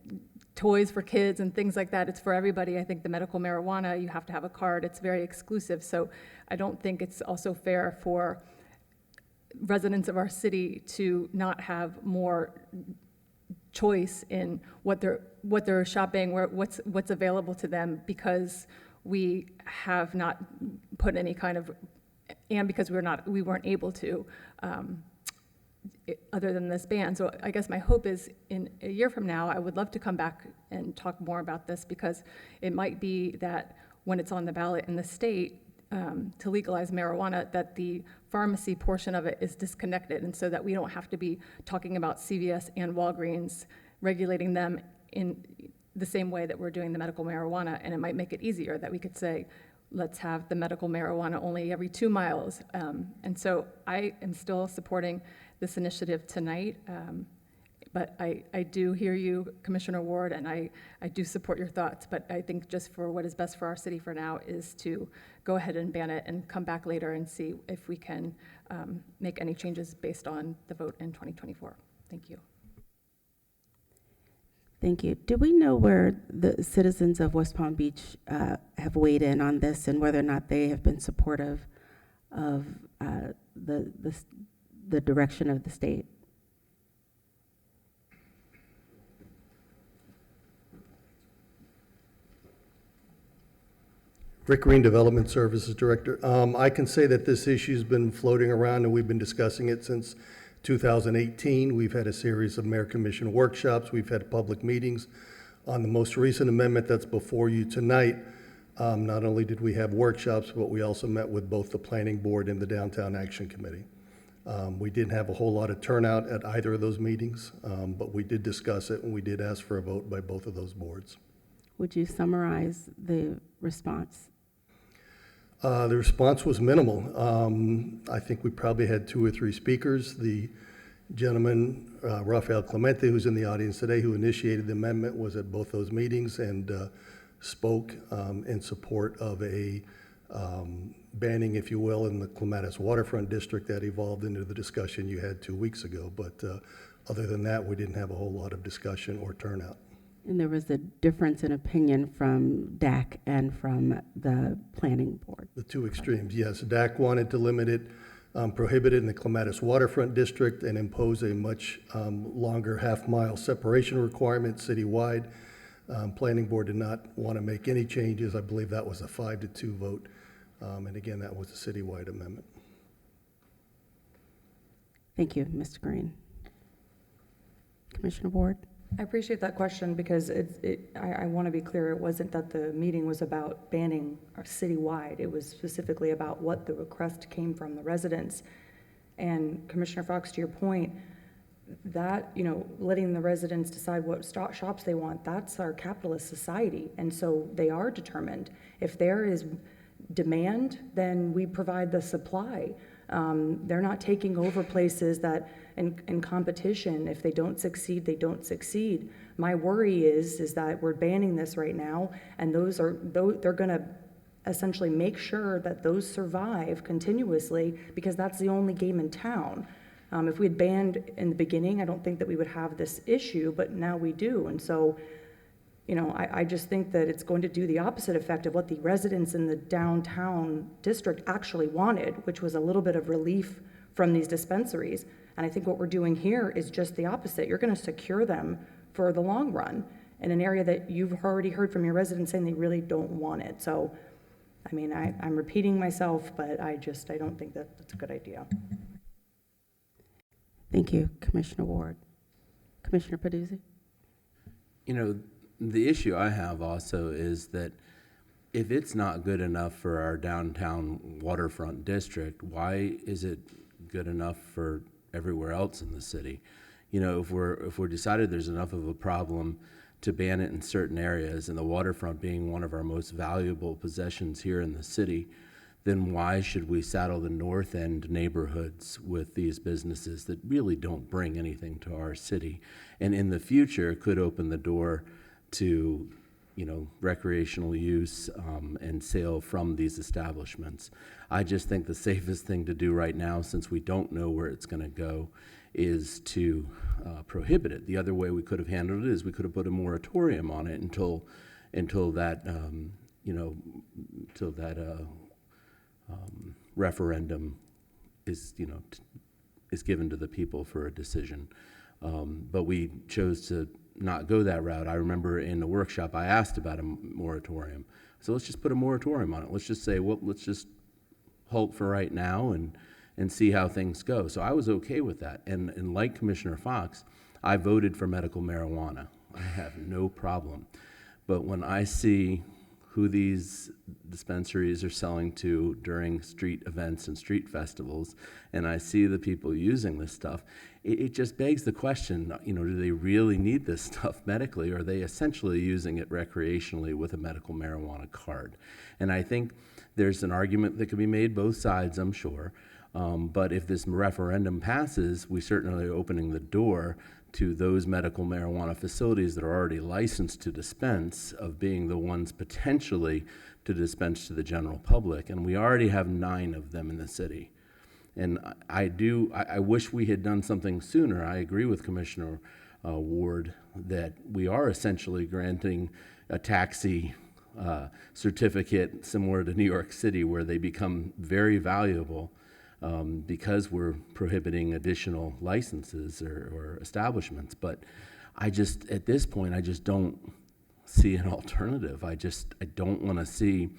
toys for kids and things like that. It's for everybody. I think the medical marijuana, you have to have a card. It's very exclusive. So I don't think it's also fair for residents of our city to not have more choice in what they're shopping, what's available to them, because we have not put any kind of, and because we weren't able to, other than this ban. So I guess my hope is in a year from now, I would love to come back and talk more about this, because it might be that when it's on the ballot in the state to legalize marijuana, that the pharmacy portion of it is disconnected, and so that we don't have to be talking about CVS and Walgreens, regulating them in the same way that we're doing the medical marijuana. And it might make it easier that we could say, let's have the medical marijuana only every 2 miles. And so I am still supporting this initiative tonight. But I do hear you, Commissioner Ward, and I do support your thoughts. But I think just for what is best for our city for now is to go ahead and ban it and come back later and see if we can make any changes based on the vote in 2024. Thank you. Thank you. Do we know where the citizens of West Palm Beach have weighed in on this, and whether or not they have been supportive of the direction of the state? Rick Green, Development Services Director. I can say that this issue's been floating around, and we've been discussing it since 2018. We've had a series of mayor commission workshops. We've had public meetings on the most recent amendment that's before you tonight. Not only did we have workshops, but we also met with both the Planning Board and the Downtown Action Committee. We didn't have a whole lot of turnout at either of those meetings, but we did discuss it, and we did ask for a vote by both of those boards. Would you summarize the response? The response was minimal. I think we probably had 2 or 3 speakers. The gentleman, Rafael Clemente, who's in the audience today, who initiated the amendment, was at both those meetings and spoke in support of a banning, if you will, in the Clematis Waterfront District that evolved into the discussion you had 2 weeks ago. But other than that, we didn't have a whole lot of discussion or turnout. And there was a difference in opinion from DAC and from the Planning Board. The 2 extremes, yes. DAC wanted to limit it prohibited in the Clematis Waterfront District and impose a much longer half-mile separation requirement citywide. Planning Board did not want to make any changes. I believe that was a 5-2 vote. And again, that was a citywide amendment. Thank you, Mr. Green. Commissioner Ward? I appreciate that question because I want to be clear, it wasn't that the meeting was about banning citywide. It was specifically about what the request came from the residents. And Commissioner Fox, to your point, that, letting the residents decide what shops they want, that's our capitalist society. And so they are determined. If there is demand, then we provide the supply. They're not taking over places that in competition. If they don't succeed, they don't succeed. My worry is that we're banning this right now, and they're going to essentially make sure that those survive continuously because that's the only game in town. If we had banned in the beginning, I don't think that we would have this issue, but now we do. And so, I just think that it's going to do the opposite effect of what the residents in the downtown district actually wanted, which was a little bit of relief from these dispensaries. And I think what we're doing here is just the opposite. You're going to secure them for the long run in an area that you've already heard from your residents saying they really don't want it. So, I'm repeating myself, but I don't think that that's a good idea. Thank you, Commissioner Ward. Commissioner Peduzzi? The issue I have also is that if it's not good enough for our downtown waterfront district, why is it good enough for everywhere else in the city? If we're decided there's enough of a problem to ban it in certain areas, and the waterfront being one of our most valuable possessions here in the city, then why should we saddle the north end neighborhoods with these businesses that really don't bring anything to our city, and in the future could open the door to recreational use and sale from these establishments? I just think the safest thing to do right now, since we don't know where it's going to go, is to prohibit it. The other way we could have handled it is we could have put a moratorium on it until that referendum is given to the people for a decision. But we chose to not go that route. I remember in the workshop I asked about a moratorium. So let's just put a moratorium on it. Let's just say, well, let's just halt for right now and see how things go. So I was okay with that. And like Commissioner Fox, I voted for medical marijuana. I have no problem. But when I see who these dispensaries are selling to during street events and street festivals, and I see the people using this stuff, it just begs the question, do they really need this stuff medically, or are they essentially using it recreationally with a medical marijuana card? And I think there's an argument that could be made, both sides, I'm sure, but if this referendum passes, we certainly are opening the door to those medical marijuana facilities that are already licensed to dispense of being the ones potentially to dispense to the general public. And we already have 9 of them in the city. And I wish we had done something sooner. I agree with Commissioner Ward that we are essentially granting a taxi certificate similar to New York City, where they become very valuable because we're prohibiting additional licenses or establishments. But at this point, I just don't see an alternative. I don't want to see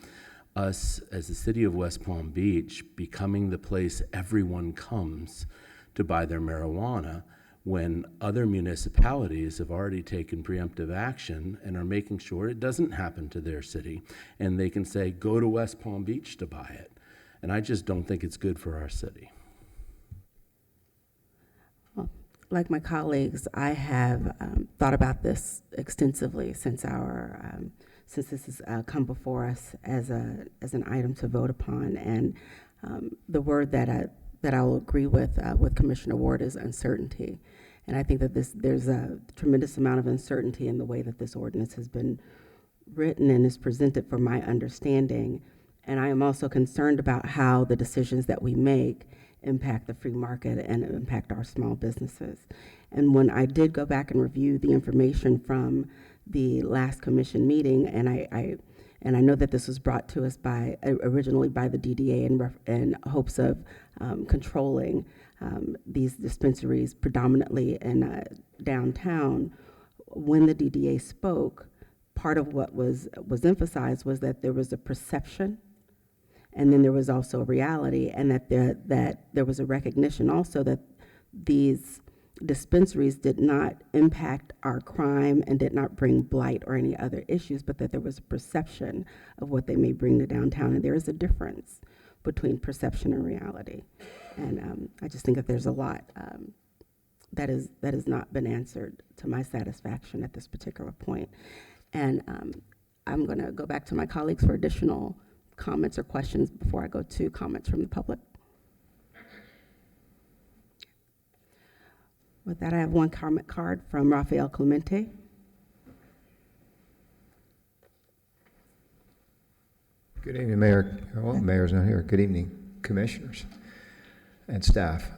us as the city of West Palm Beach becoming the place everyone comes to buy their marijuana, when other municipalities have already taken preemptive action and are making sure it doesn't happen to their city, and they can say, go to West Palm Beach to buy it. And I just don't think it's good for our city. Well, like my colleagues, I have thought about this extensively since this has come before us as an item to vote upon. And the word that I will agree with Commissioner Ward is uncertainty. And I think that there's a tremendous amount of uncertainty in the way that this ordinance has been written and is presented, for my understanding. And I am also concerned about how the decisions that we make impact the free market and impact our small businesses. And when I did go back and review the information from the last commission meeting, and And I know that this was brought to us originally by the DDA in hopes of controlling these dispensaries predominantly in downtown. When the DDA spoke, part of what was emphasized was that there was a perception, and then there was also a reality, and that there was a recognition also that these dispensaries did not impact our crime and did not bring blight or any other issues, but that there was a perception of what they may bring to downtown, and there is a difference between perception and reality. And I just think that there's a lot that has not been answered to my satisfaction at this particular point. And I'm going to go back to my colleagues for additional comments or questions before I go to comments from the public. With that, I have one comment card from Rafael Clemente. Good evening, Mayor. Well, Mayor's not here. Good evening, commissioners and staff.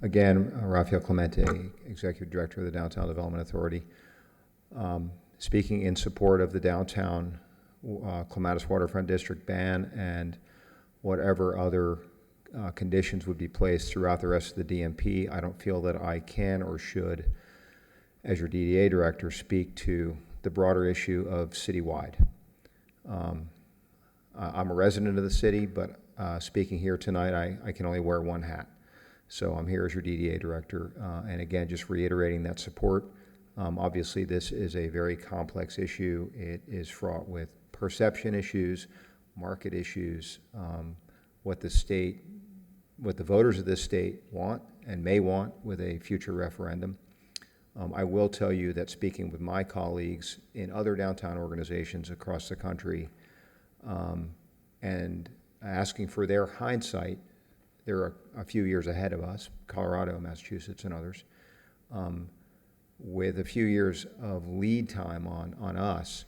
Again, Rafael Clemente, Executive Director of the Downtown Development Authority. Speaking in support of the downtown Clematis Waterfront District ban and whatever other conditions would be placed throughout the rest of the DMP, I don't feel that I can or should, as your DDA Director, speak to the broader issue of citywide. I'm a resident of the city, but speaking here tonight, I can only wear one hat. So I'm here as your DDA Director, and again, just reiterating that support. Obviously, this is a very complex issue. It is fraught with perception issues, market issues, what the voters of this state want and may want with a future referendum. I will tell you that speaking with my colleagues in other downtown organizations across the country and asking for their hindsight, they're a few years ahead of us, Colorado, Massachusetts, and others, with a few years of lead time on us.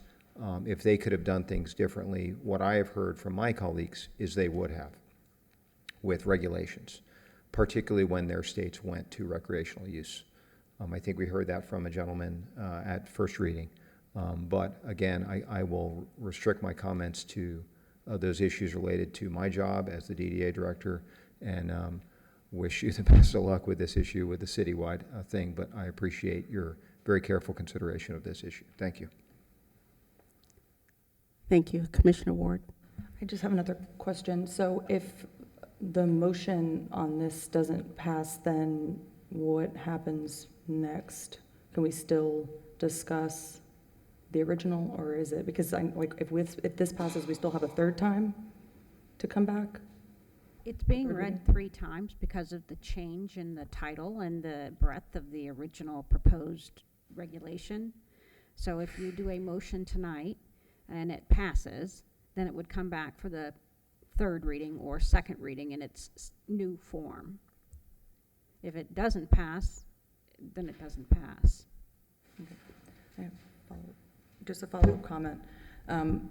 If they could have done things differently, what I have heard from my colleagues is they would have with regulations, particularly when their states went to recreational use. I think we heard that from a gentleman at first reading. But again, I will restrict my comments to those issues related to my job as the DDA Director, and wish you the best of luck with this issue with the citywide thing, but I appreciate your very careful consideration of this issue. Thank you. Thank you. Commissioner Ward. I just have another question. So if the motion on this doesn't pass, then what happens next? Can we still discuss the original, or is it, because if this passes, we still have a third time to come back? It's being read 3 times because of the change in the title and the breadth of the original proposed regulation. So if you do a motion tonight and it passes, then it would come back for the 3rd reading or 2nd reading in its new form. If it doesn't pass, then it doesn't pass. Okay. Just a follow-up comment.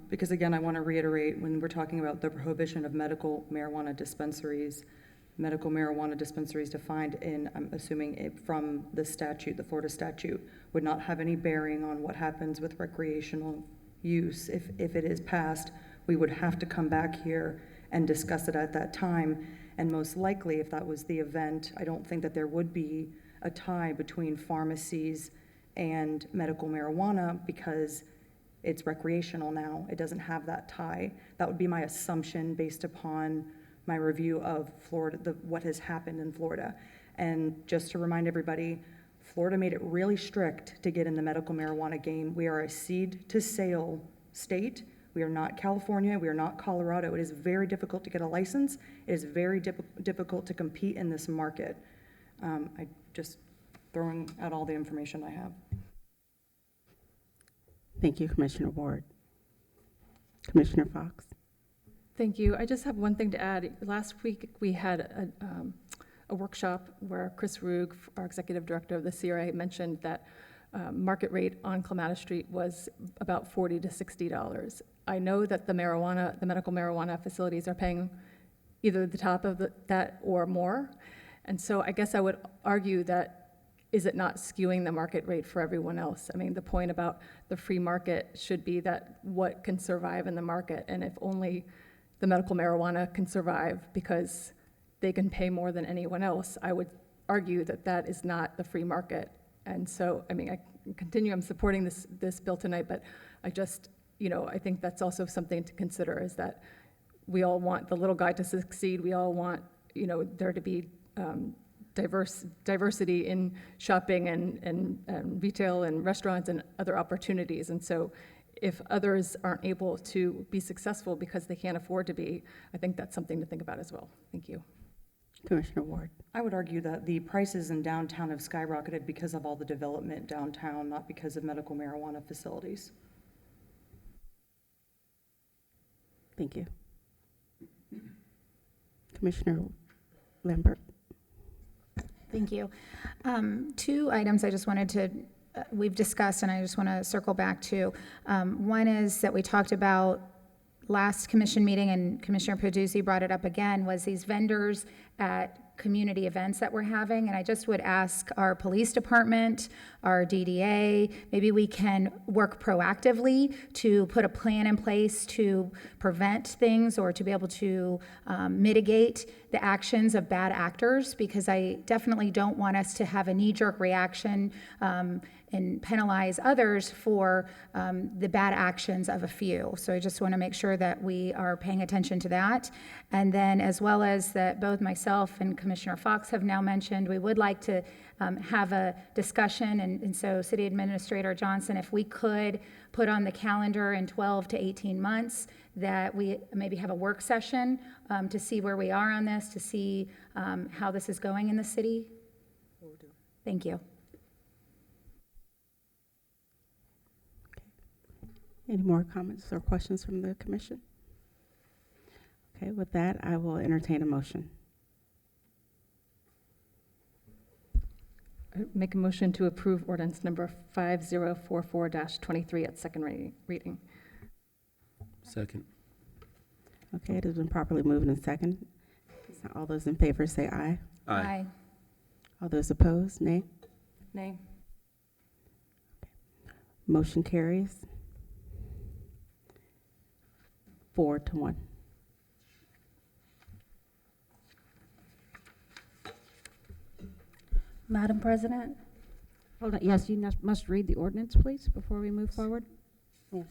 Because again, I want to reiterate, when we're talking about the prohibition of medical marijuana dispensaries defined in, I'm assuming it from the statute, the Florida statute, would not have any bearing on what happens with recreational use. If it is passed, we would have to come back here and discuss it at that time. And most likely, if that was the event, I don't think that there would be a tie between pharmacies and medical marijuana because it's recreational now. It doesn't have that tie. That would be my assumption based upon my review of Florida, what has happened in Florida. And just to remind everybody, Florida made it really strict to get in the medical marijuana game. We are a seed to sale state. We are not California. We are not Colorado. It is very difficult to get a license. It is very difficult to compete in this market. I just throwing out all the information I have. Thank you, Commissioner Ward. Commissioner Fox. Thank you. I just have one thing to add. Last week, we had a workshop where Chris Rugg, our Executive Director of the CRA, mentioned that market rate on Clematis Street was about $40 to $60. I know that the medical marijuana facilities are paying either the top of that or more. And so I guess I would argue that is it not skewing the market rate for everyone else? I mean, the point about the free market should be that what can survive in the market, and if only the medical marijuana can survive because they can pay more than anyone else, I would argue that that is not the free market. And so, I mean, I'm supporting this bill tonight, but I just, I think that's also something to consider, is that we all want the little guy to succeed. We all want, there to be diversity in shopping and retail and restaurants and other opportunities. And so if others aren't able to be successful because they can't afford to be, I think that's something to think about as well. Thank you. Commissioner Ward. I would argue that the prices in downtown have skyrocketed because of all the development downtown, not because of medical marijuana facilities. Thank you. Commissioner Lambert. Thank you. Two items I just wanted to, we've discussed, and I just want to circle back to. One is that we talked about last commission meeting, and Commissioner Peduzzi brought it up again, was these vendors at community events that we're having. And I just would ask our police department, our DDA, maybe we can work proactively to put a plan in place to prevent things or to be able to mitigate the actions of bad actors, because I definitely don't want us to have a knee-jerk reaction and penalize others for the bad actions of a few. So I just want to make sure that we are paying attention to that. And then, as well as that, both myself and Commissioner Fox have now mentioned, we would like to have a discussion, and so City Administrator Johnson, if we could put on the calendar in 12 to 18 months that we maybe have a work session to see where we are on this, to see how this is going in the city. Thank you. Any more comments or questions from the commission? Okay, with that, I will entertain a motion. I make a motion to approve ordinance number 5044-23 at second reading. Second. Okay, it has been properly moved and second. All those in favor say aye. Aye. All those opposed, nay. Nay. Motion carries 4-1. Madam President? Hold on, yes, you must read the ordinance, please, before we move forward. Yes.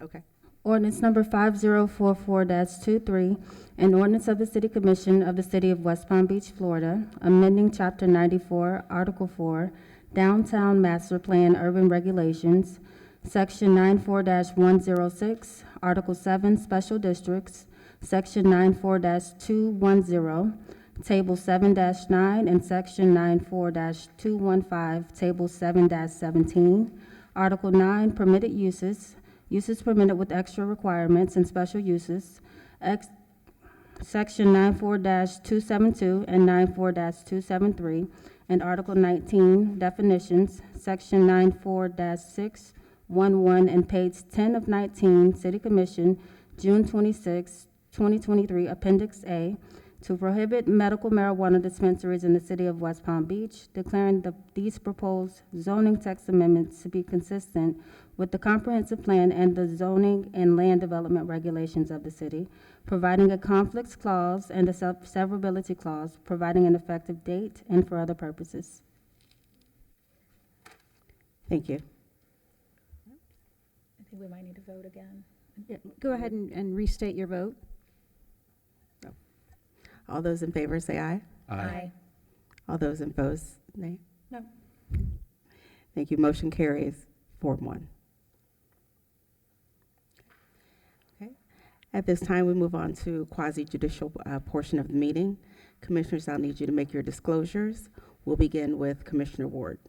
Okay. Ordinance number 5044-23, an ordinance of the City Commission of the City of West Palm Beach, Florida, amending Chapter 94, Article 4, Downtown Master Plan Urban Regulations, Section 94-106, Article 7, Special Districts, Section 94-210, Table 7-9, and Section 94-215, Table 7-17, Article 9, Permitted Uses, Uses permitted with extra requirements and special uses, Section 94-272 and 94-273, and Article 19, Definitions, Section 94-611, and page 10 of 19, City Commission, June 26, 2023, Appendix A, to prohibit medical marijuana dispensaries in the city of West Palm Beach, declaring these proposed zoning text amendments to be consistent with the comprehensive plan and the zoning and land development regulations of the city, providing a conflicts clause and a severability clause, providing an effective date, and for other purposes. Thank you. I think we might need to vote again. Yeah, go ahead and restate your vote. All those in favor say aye. Aye. All those opposed, nay. No. Thank you. Motion carries 4-1. Okay. At this time, we move on to quasi-judicial portion of the meeting. Commissioners, I'll need you to make your disclosures. We'll begin with Commissioner Ward.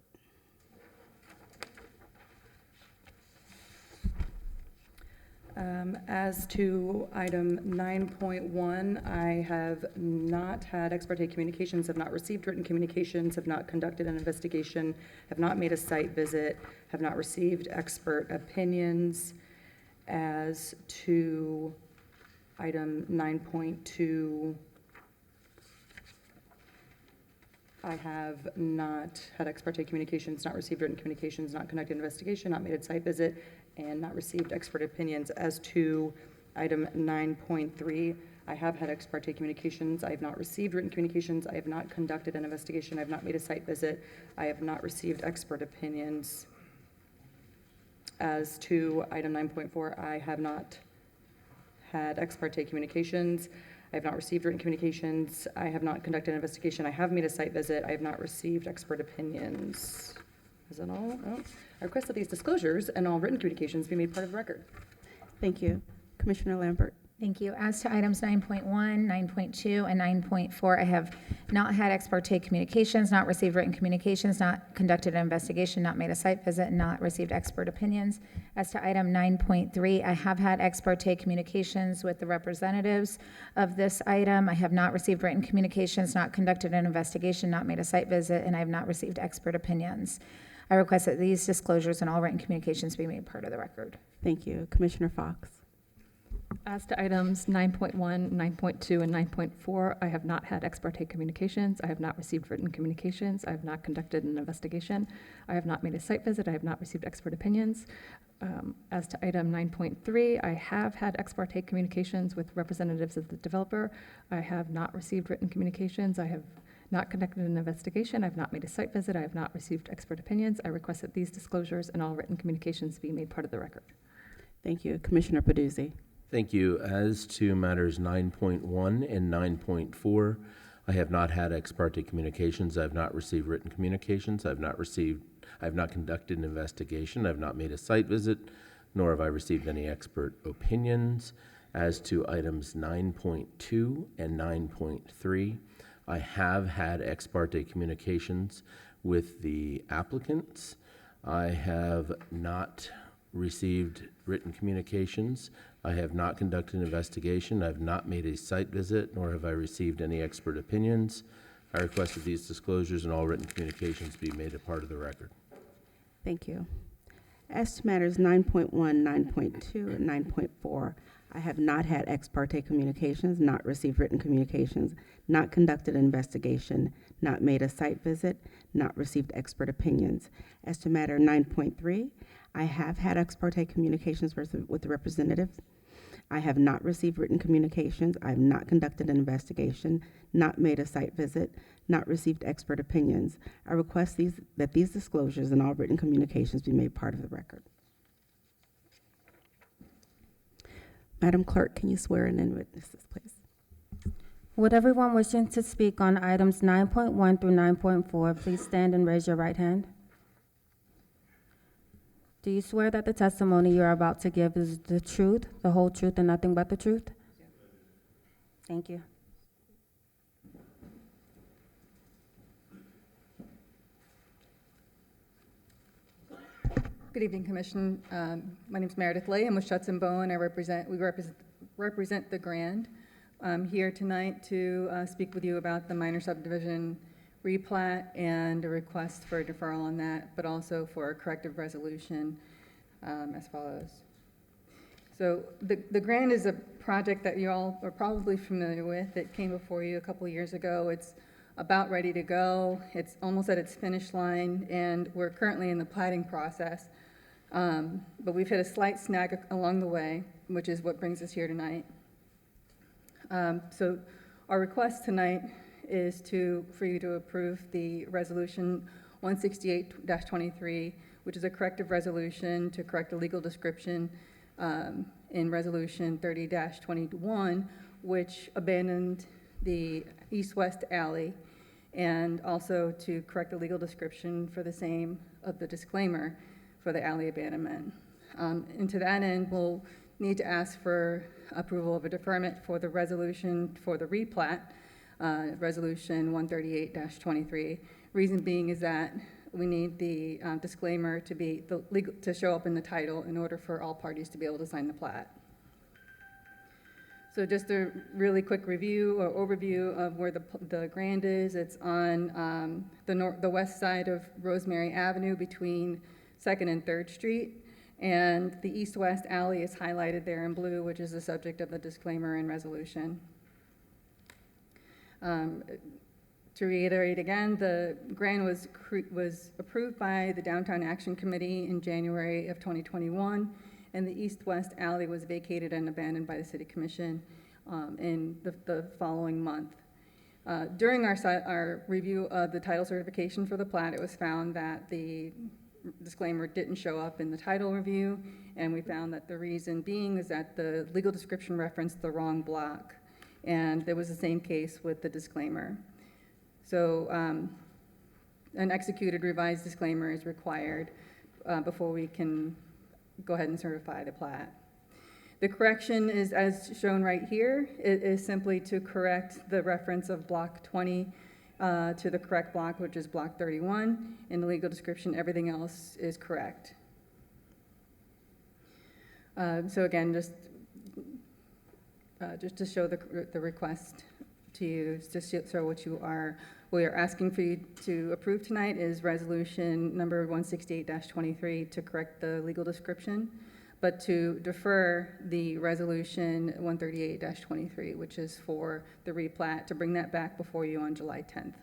As to item 9.1, I have not had ex parte communications, have not received written communications, have not conducted an investigation, have not made a site visit, have not received expert opinions. As to item 9.2, I have not had ex parte communications, not received written communications, not conducted investigation, not made a site visit, and not received expert opinions. As to item 9.3, I have had ex parte communications. I have not received written communications. I have not conducted an investigation. I have not made a site visit. I have not received expert opinions. As to item 9.4, I have not had ex parte communications. I have not received written communications. I have not conducted an investigation. I have made a site visit. I have not received expert opinions. Is that all? Oh. I request that these disclosures and all written communications be made part of the record. Thank you. Commissioner Lambert. Thank you. As to items 9.1, 9.2, and 9.4, I have not had ex parte communications, not received written communications, not conducted an investigation, not made a site visit, not received expert opinions. As to item 9.3, I have had ex parte communications with the representatives of this item. I have not received written communications, not conducted an investigation, not made a site visit, and I have not received expert opinions. I request that these disclosures and all written communications be made part of the record. Thank you. Commissioner Fox. As to items 9.1, 9.2, and 9.4, I have not had ex parte communications. I have not received written communications. I have not conducted an investigation. I have not made a site visit. I have not received expert opinions. As to item 9.3, I have had ex parte communications with representatives of the developer. I have not received written communications. I have not conducted an investigation. I have not made a site visit. I have not received expert opinions. I request that these disclosures and all written communications be made part of the record. Thank you. Commissioner Paduzzi. Thank you. As to matters 9.1 and 9.4, I have not had ex parte communications. I have not received written communications. I have not conducted an investigation. I have not made a site visit, nor have I received any expert opinions. As to items 9.2 and 9.3, I have had ex parte communications with the applicants. I have not received written communications. I have not conducted an investigation. I have not made a site visit, nor have I received any expert opinions. I request that these disclosures and all written communications be made a part of the record. Thank you. As to matters 9.1, 9.2, and 9.4, I have not had ex parte communications, not received written communications, not conducted an investigation, not made a site visit, not received expert opinions. As to matter 9.3, I have had ex parte communications with the representatives. I have not received written communications. I have not conducted an investigation, not made a site visit, not received expert opinions. I request that these disclosures and all written communications be made part of the record. Madam Clerk, can you swear in witnesses, please? Would everyone wishing to speak on items 9.1 through 9.4, please stand and raise your right hand? Do you swear that the testimony you are about to give is the truth, the whole truth, and nothing but the truth? Thank you. Good evening, Commission. My name is Meredith Lay. I'm with Schutz and Bowen. We represent the Grand. I'm here tonight to speak with you about the minor subdivision replat and a request for a deferral on that, but also for a corrective resolution as follows. So the Grand is a project that you all are probably familiar with. It came before you a couple years ago. It's about ready to go. It's almost at its finish line, and we're currently in the platting process. But we've hit a slight snag along the way, which is what brings us here tonight. So our request tonight is for you to approve the resolution 168-23, which is a corrective resolution to correct a legal description in resolution 30-21, which abandoned the east-west alley, and also to correct the legal description for the same of the disclaimer for the alley abandonment. And to that end, we'll need to ask for approval of a deferment for the resolution for the replat, resolution 138-23. Reason being is that we need the disclaimer to show up in the title in order for all parties to be able to sign the plat. So just a really quick review or overview of where the Grand is. It's on the west side of Rosemary Avenue between 2nd and 3rd Street. And the east-west alley is highlighted there in blue, which is the subject of the disclaimer and resolution. To reiterate again, the grant was approved by the Downtown Action Committee in January of 2021, and the east-west alley was vacated and abandoned by the City Commission in the following month. During our review of the title certification for the plat, it was found that the disclaimer didn't show up in the title review, and we found that the reason being is that the legal description referenced the wrong block, and there was the same case with the disclaimer. So an executed revised disclaimer is required before we can go ahead and certify the plat. The correction is as shown right here. It is simply to correct the reference of block 20 to the correct block, which is block 31. In the legal description, everything else is correct. So again, just to show the request to you, just to show what we are asking for you to approve tonight is resolution number 168-23 to correct the legal description, but to defer the resolution 138-23, which is for the replat, to bring that back before you on July 10th.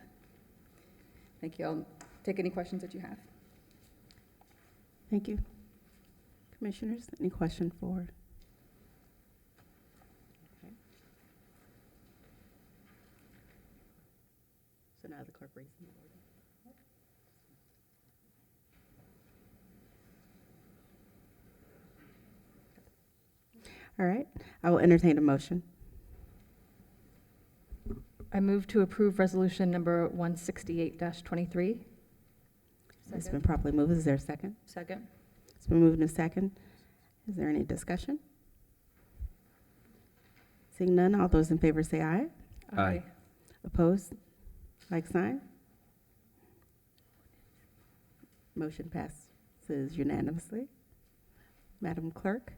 Thank you. I'll take any questions that you have. Thank you. Commissioners, any question for? So now the clerk reads the order. All right, I will entertain a motion. I move to approve resolution number 168-23. It's been properly moved. Is there a second? Second. It's been moved in a second. Is there any discussion? Seeing none, all those in favor say aye. Aye. Opposed? Like sign? Motion passes unanimously. Madam Clerk?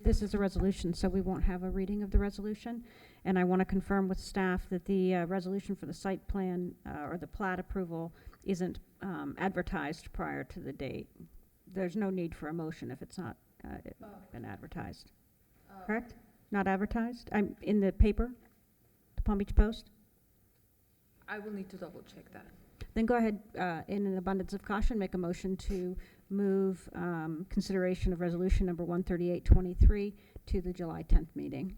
This is a resolution, so we won't have a reading of the resolution. And I want to confirm with staff that the resolution for the site plan or the plat approval isn't advertised prior to the date. There's no need for a motion if it's not been advertised. Correct? Not advertised? I'm in the paper, the Palm Beach Post? I will need to double check that. Then go ahead, in an abundance of caution, make a motion to move consideration of resolution number 138-23 to the July 10th meeting.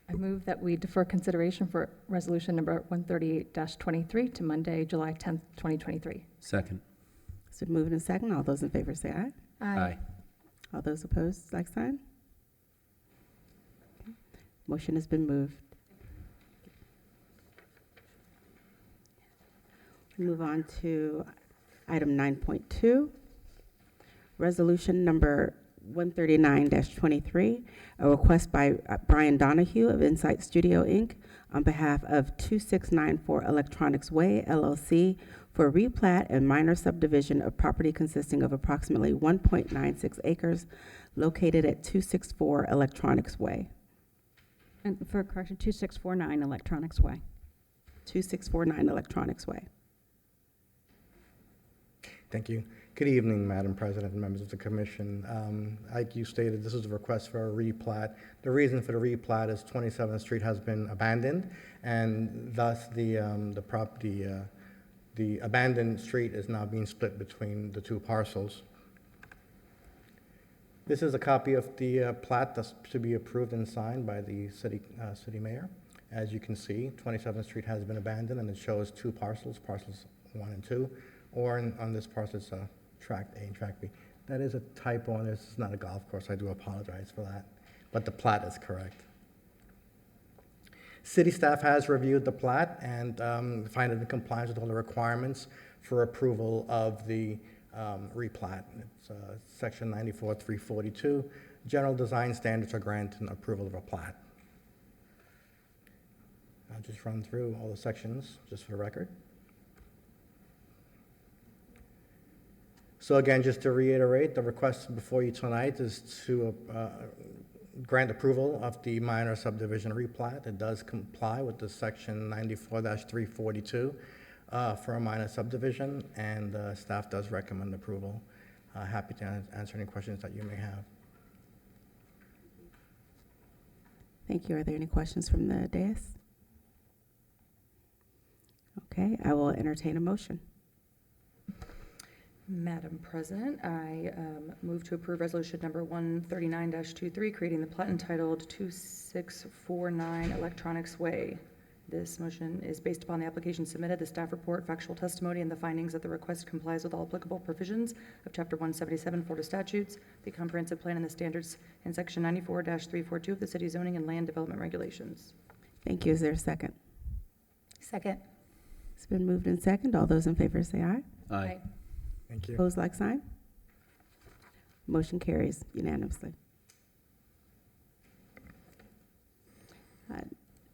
I move that we defer consideration for resolution number 138-23 to Monday, July 10th, 2023. Second. It's been moved in second. All those in favor say aye. Aye. All those opposed, like sign? Okay. Motion has been moved. Move on to item 9.2, resolution number 139-23, a request by Brian Donahue of Insight Studio, Inc. on behalf of 2694 Electronics Way, LLC, for a replat and minor subdivision of property consisting of approximately 1.96 acres located at 264 Electronics Way. And for correction, 2649 Electronics Way. 2649 Electronics Way. Thank you. Good evening, Madam President and members of the Commission. Like you stated, this is a request for a replat. The reason for the replat is 27th Street has been abandoned, and thus the abandoned street is now being split between the two parcels. This is a copy of the plat that's to be approved and signed by the city mayor. As you can see, 27th Street has been abandoned, and it shows two parcels, parcels 1 and 2. Or on this parcel, it's track A and track B. That is a typo on this. It's not a golf course. I do apologize for that. But the plat is correct. City staff has reviewed the plat and find it in compliance with all the requirements for approval of the replat. It's section 94-342. General design standards are granting approval of a plat. I'll just run through all the sections just for the record. So again, just to reiterate, the request before you tonight is to grant approval of the minor subdivision replat. It does comply with the section 94-342 for a minor subdivision, and staff does recommend approval. Happy to answer any questions that you may have. Thank you. Are there any questions from the dais? Okay, I will entertain a motion. Madam President, I move to approve resolution number 139-23, creating the plat entitled 2649 Electronics Way. This motion is based upon the application submitted, the staff report, factual testimony, and the findings that the request complies with all applicable provisions of Chapter 177 Florida statutes, the comprehensive plan, and the standards in Section 94-342 of the City Zoning and Land Development Regulations. Thank you. Is there a second? Second. It's been moved in second. All those in favor say aye. Aye. Thank you. Opposed, like sign. Motion carries unanimously.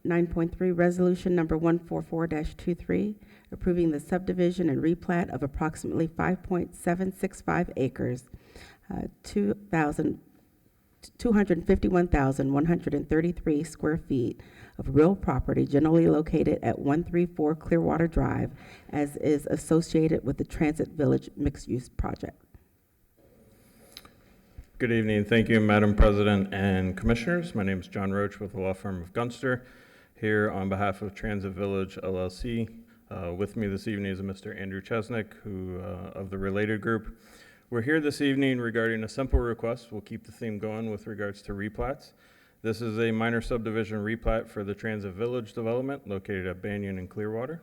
9.3, resolution number 144-23, approving the subdivision and replat of approximately 5.765 acres, 251,133 square feet of real property generally located at 134 Clearwater Drive, as is associated with the Transit Village mixed-use project. Good evening. Thank you, Madam President and Commissioners. My name is John Roach with the law firm of Gunster, here on behalf of Transit Village LLC. With me this evening is Mr. Andrew Chesnick, who of the Related Group. We're here this evening regarding a simple request. We'll keep the theme going with regards to replats. This is a minor subdivision replat for the Transit Village development located at Banyan and Clearwater.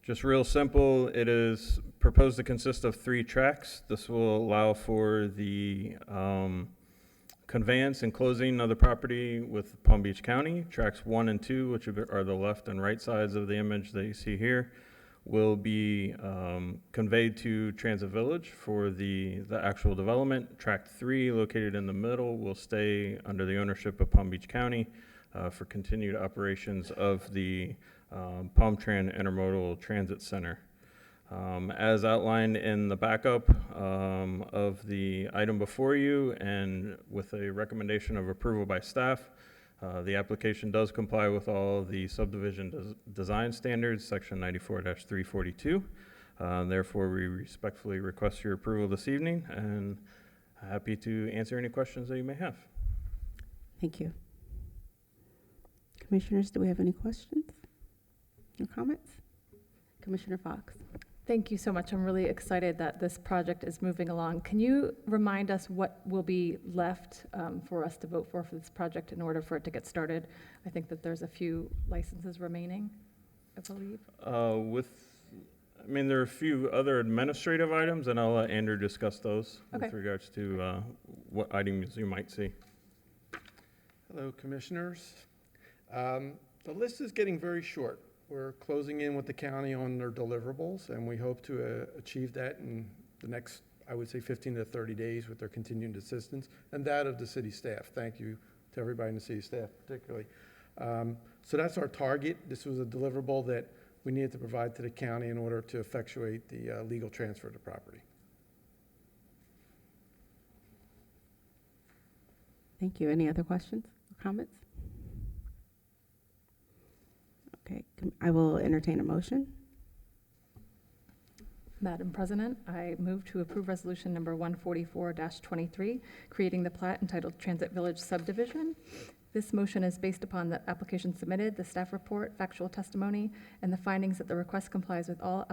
Just real simple, it is proposed to consist of 3 tracks. This will allow for the conveyance and closing of the property with Palm Beach County. Tracks 1 and 2, which are the left and right sides of the image that you see here, will be conveyed to Transit Village for the actual development. Track 3, located in the middle, will stay under the ownership of Palm Beach County for continued operations of the Palm Tran Intermodal Transit Center. As outlined in the backup of the item before you, and with a recommendation of approval by staff, the application does comply with all the subdivision design standards, Section 94-342. Therefore, we respectfully request your approval this evening, and happy to answer any questions that you may have. Thank you. Commissioners, do we have any questions or comments? Commissioner Fox. Thank you so much. I'm really excited that this project is moving along. Can you remind us what will be left for us to vote for this project in order for it to get started? I think that there's a few licenses remaining, I believe. There are a few other administrative items, and I'll let Andrew discuss those Okay. with regards to what items you might see. Hello, Commissioners. The list is getting very short. We're closing in with the county on their deliverables, and we hope to achieve that in the next, I would say, 15 to 30 days with their continued assistance and that of the city staff. Thank you to everybody in the city staff particularly. So that's our target. This was a deliverable that we needed to provide to the county in order to effectuate the legal transfer of the property. Thank you. Any other questions or comments? Okay, I will entertain a motion. Madam President, I move to approve resolution number 144-23, creating the plat entitled Transit Village Subdivision. This motion is based upon the application submitted, the staff report, factual testimony, and the findings that the request complies with all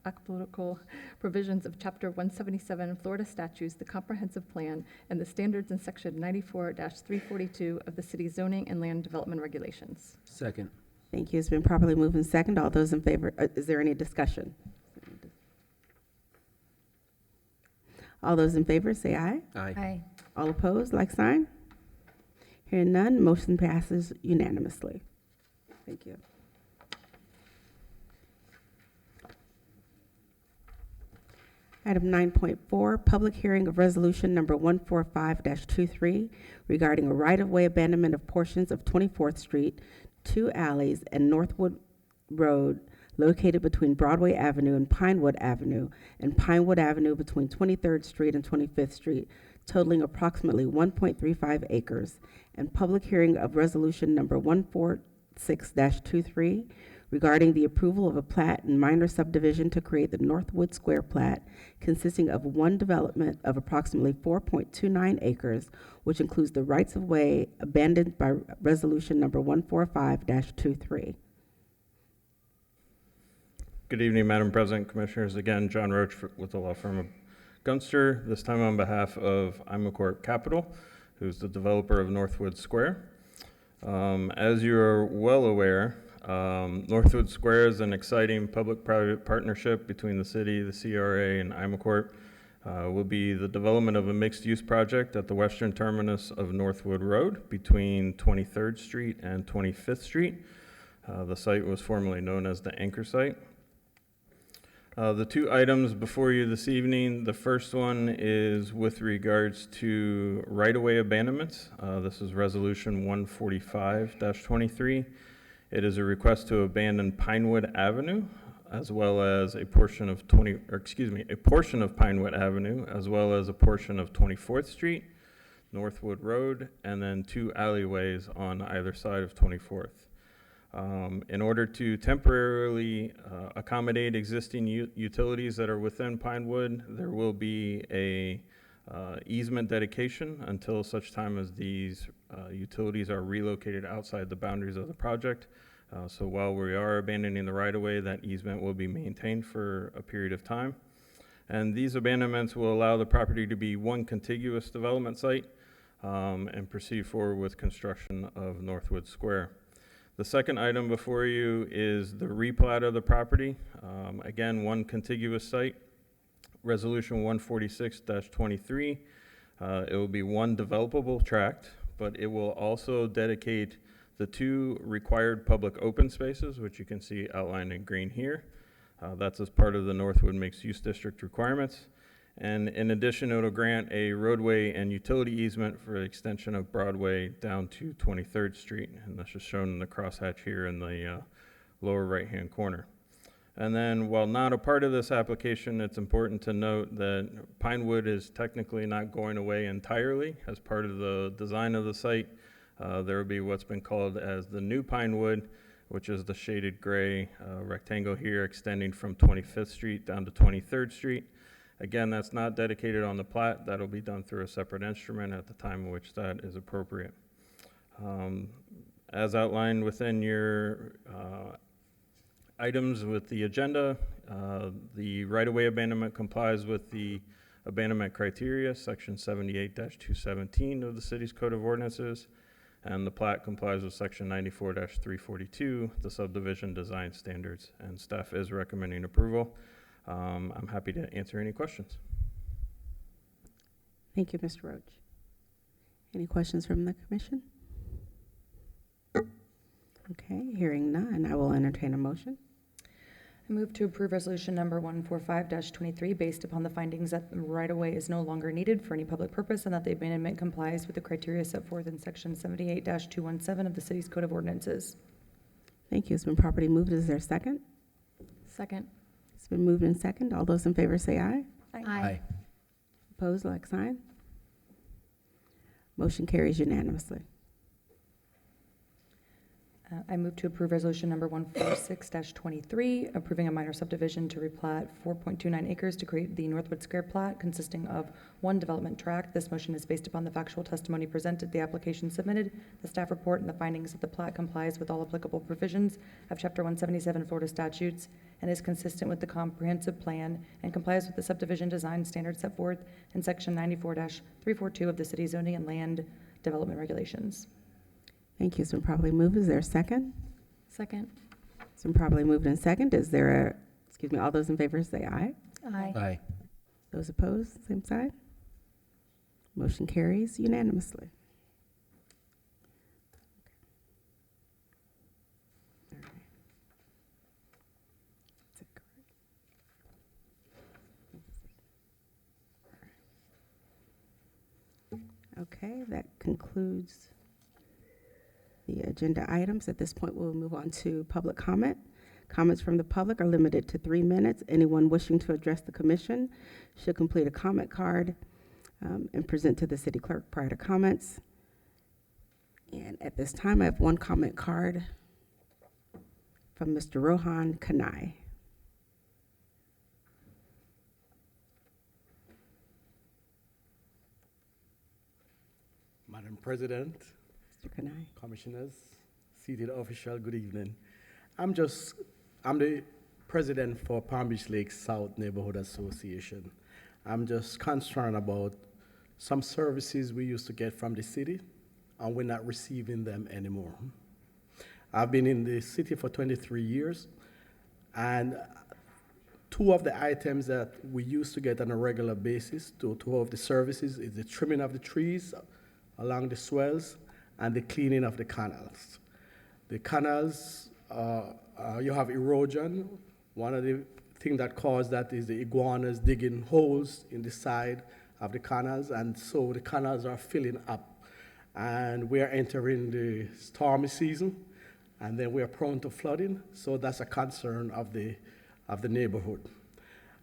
applicable provisions of Chapter 177 Florida statutes, the comprehensive plan, and the standards in Section 94-342 of the City Zoning and Land Development Regulations. Second. Thank you. It's been properly moved in second. All those in favor, is there any discussion? All those in favor say aye. Aye. Aye. All opposed, like sign. Hearing none, motion passes unanimously. Thank you. Item 9.4, public hearing of resolution number 145-23 regarding a right-of-way abandonment of portions of 24th Street, 2 alleys, and Northwood Road located between Broadway Avenue and Pinewood Avenue between 23rd Street and 25th Street, totaling approximately 1.35 acres, and public hearing of resolution number 146-23 regarding the approval of a plat and minor subdivision to create the Northwood Square plat, consisting of one development of approximately 4.29 acres, which includes the rights-of-way abandoned by resolution number 145-23. Good evening, Madam President, Commissioners. Again, John Roach with the law firm of Gunster, this time on behalf of Imacorp Capital, who's the developer of Northwood Square. As you are well aware, Northwood Square is an exciting public-private partnership between the city, the CRA, and Imacorp. Will be the development of a mixed-use project at the western terminus of Northwood Road between 23rd Street and 25th Street. The site was formerly known as the Anchor Site. The two items before you this evening, the first one is with regards to right-of-way abandonments. This is Resolution 145-23. It is a request to abandon Pinewood Avenue, as well as a portion of Pinewood Avenue, as well as a portion of 24th Street, Northwood Road, and then two alleyways on either side of 24th. In order to temporarily accommodate existing utilities that are within Pinewood, there will be a easement dedication until such time as these utilities are relocated outside the boundaries of the project. So while we are abandoning the right-of-way, that easement will be maintained for a period of time. And these abandonments will allow the property to be one contiguous development site and proceed forward with construction of Northwood Square. The second item before you is the replat of the property. Again, one contiguous site, Resolution 146-23. It will be one developable tract, but it will also dedicate the two required public open spaces, which you can see outlined in green here. That's as part of the Northwood Mixed Use District requirements. And in addition, it'll grant a roadway and utility easement for the extension of Broadway down to 23rd Street. And this is shown in the crosshatch here in the lower right-hand corner. And then while not a part of this application, it's important to note that Pinewood is technically not going away entirely. As part of the design of the site, there will be what's been called as the new Pinewood, which is the shaded gray rectangle here extending from 25th Street down to 23rd Street. Again, that's not dedicated on the plat. That'll be done through a separate instrument at the time in which that is appropriate. As outlined within your items with the agenda, the right-of-way abandonment complies with the abandonment criteria, section 78-217 of the city's Code of Ordinances, and the plat complies with section 94-342, the subdivision design standards, and staff is recommending approval. I'm happy to answer any questions. Thank you, Mr. Roach. Any questions from the commission? Okay, hearing none, I will entertain a motion. I move to approve resolution number 145-23 based upon the findings that the right-of-way is no longer needed for any public purpose and that the abandonment complies with the criteria set forth in section 78-217 of the city's Code of Ordinances. Thank you. It's been properly moved. Is there a second? Second. It's been moved and second. All those in favor say aye. Aye. Opposed, like sign. Motion carries unanimously. I move to approve resolution number 146-23, approving a minor subdivision to replat 4.29 acres to create the Northwood Square plat consisting of one development tract. This motion is based upon the factual testimony presented, the application submitted, the staff report, and the findings that the plat complies with all applicable provisions of Chapter 177 Florida statutes and is consistent with the comprehensive plan and complies with the subdivision design standards set forth in Section 94-342 of the city zoning and land development regulations. Thank you. It's been properly moved. Is there a second? Second. It's been properly moved and second. Is there all those in favor say aye. Aye. Aye. Those opposed, same side. Motion carries unanimously. Okay, that concludes the agenda items. At this point, we'll move on to public comment. Comments from the public are limited to 3 minutes. Anyone wishing to address the commission should complete a comment card and present to the city clerk prior to comments. And at this time, I have one comment card from Mr. Rohan Kanai. Madam President, Mr. Kanai. Commissioners, seated official, good evening. I'm the president for Palm Beach Lake South Neighborhood Association. I'm just concerned about some services we used to get from the city, and we're not receiving them anymore. I've been in the city for 23 years, and two of the items that we used to get on a regular basis, two of the services, is the trimming of the trees along the swells and the cleaning of the canals. The canals, you have erosion. One of the things that cause that is the iguanas digging holes in the side of the canals, and so the canals are filling up. And we are entering the stormy season, and then we are prone to flooding, so that's a concern of the neighborhood.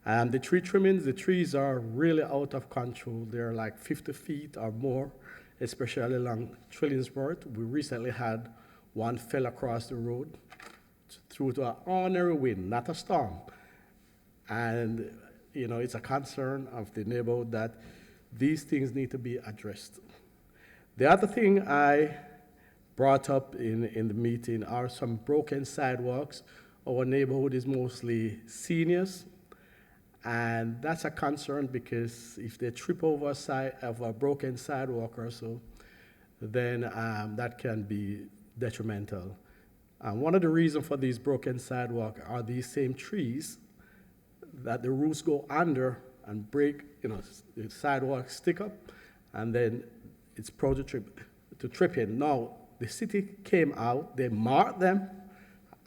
And the tree trimmings, the trees are really out of control. They're like 50 feet or more, especially along Trillingsworth. We recently had one fell across the road through to an ordinary wind, not a storm. And, you know, it's a concern of the neighborhood that these things need to be addressed. The other thing I brought up in the meeting are some broken sidewalks. Our neighborhood is mostly seniors, and that's a concern because if they trip over a broken sidewalk or so, then that can be detrimental. One of the reasons for these broken sidewalks are these same trees that the roots go under and break, you know, the sidewalks stick up, and then it's prone to trip in. Now, the city came out, they marked them,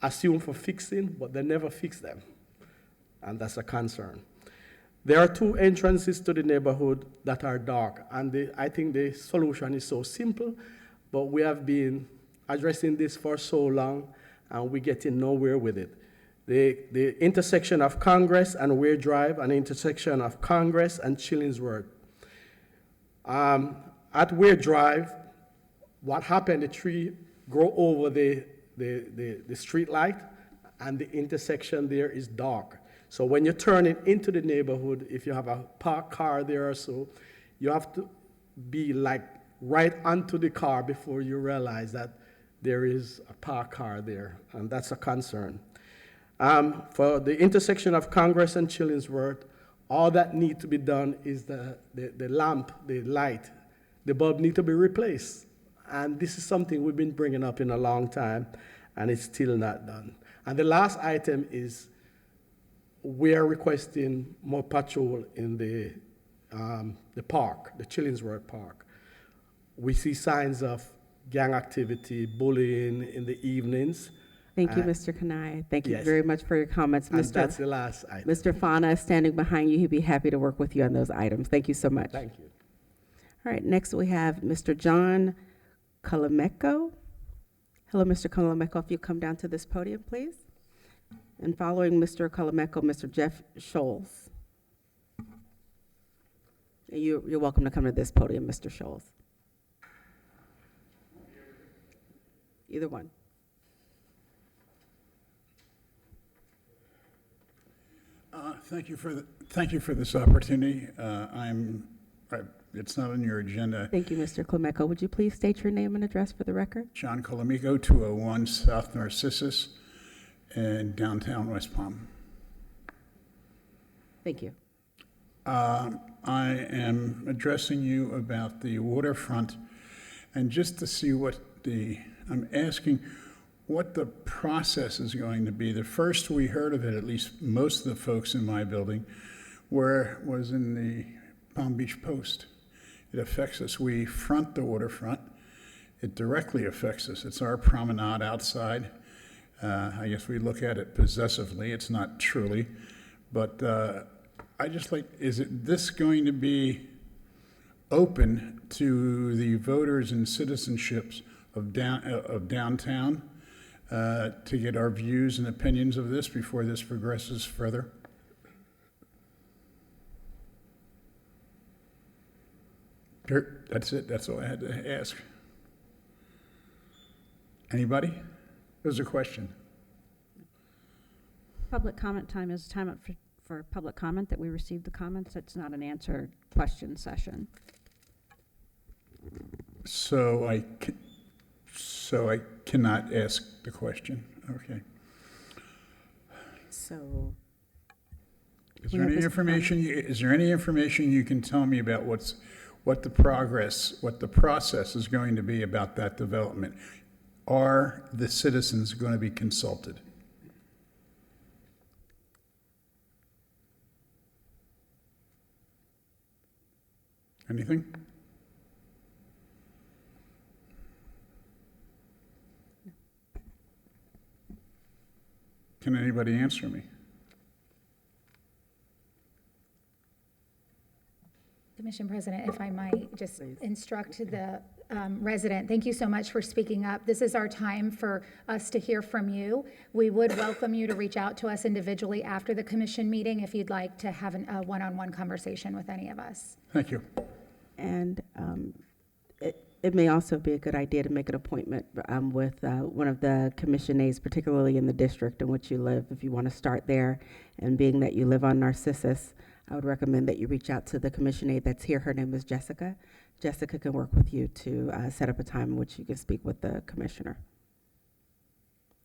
assumed for fixing, but they never fix them, and that's a concern. There are two entrances to the neighborhood that are dark, and I think the solution is so simple, but we have been addressing this for so long, and we're getting nowhere with it. The intersection of Congress and Weir Drive, and the intersection of Congress and Chillingsworth. At Weir Drive, what happened, the tree grew over the street light, and the intersection there is dark. So when you're turning into the neighborhood, if you have a parked car there or so, you have to be like right onto the car before you realize that there is a parked car there, and that's a concern. For the intersection of Congress and Chillingsworth, all that need to be done is the lamp, the light, the bulb need to be replaced. And this is something we've been bringing up in a long time, and it's still not done. And the last item is we are requesting more patrol in the park, the Chillingsworth Park. We see signs of gang activity, bullying in the evenings. Thank you, Mr. Kanai. Thank you yes. very much for your comments. And that's the last item. Mr. Fana is standing behind you. He'd be happy to work with you on those items. Thank you so much. Thank you. All right, next we have Mr. John Kalameko. Hello, Mr. Kalameko, if you come down to this podium, please. And following Mr. Kalameko, Mr. Jeff Scholes. You're welcome to come to this podium, Mr. Scholes. Either one. Thank you for this opportunity. It's not on your agenda. Thank you, Mr. Kalameko. Would you please state your name and address for the record? John Kalameko, 201 South Narcissus in downtown West Palm. Thank you. I am addressing you about the waterfront, and just to see I'm asking what the process is going to be. The first we heard of it, at least most of the folks in my building, was in the Palm Beach Post. It affects us. We front the waterfront. It directly affects us. It's our promenade outside. I guess we look at it possessively. It's not truly. But is this going to be open to the voters and citizenships of downtown to get our views and opinions of this before this progresses further? That's it. That's all I had to ask. Anybody? There's a question. Public comment time is time up for public comment, that we receive the comments. It's not an answer question session. So I cannot ask the question. Okay. So. Is we there have any Mr. information, is there any information you can tell me about what the process is going to be about that development? Are the citizens going to be consulted? Anything? Can anybody answer me? Commission President, if I might just instruct the resident, thank you so much for speaking up. This is our time for us to hear from you. We would welcome you to reach out to us individually after the commission meeting if you'd like to have a one-on-one conversation with any of us. Thank you. And it may also be a good idea to make an appointment with one of the commission aides, particularly in the district in which you live, if you want to start there. And being that you live on Narcissus, I would recommend that you reach out to the commission aide that's here. Her name is Jessica. Jessica can work with you to set up a time in which you can speak with the commissioner.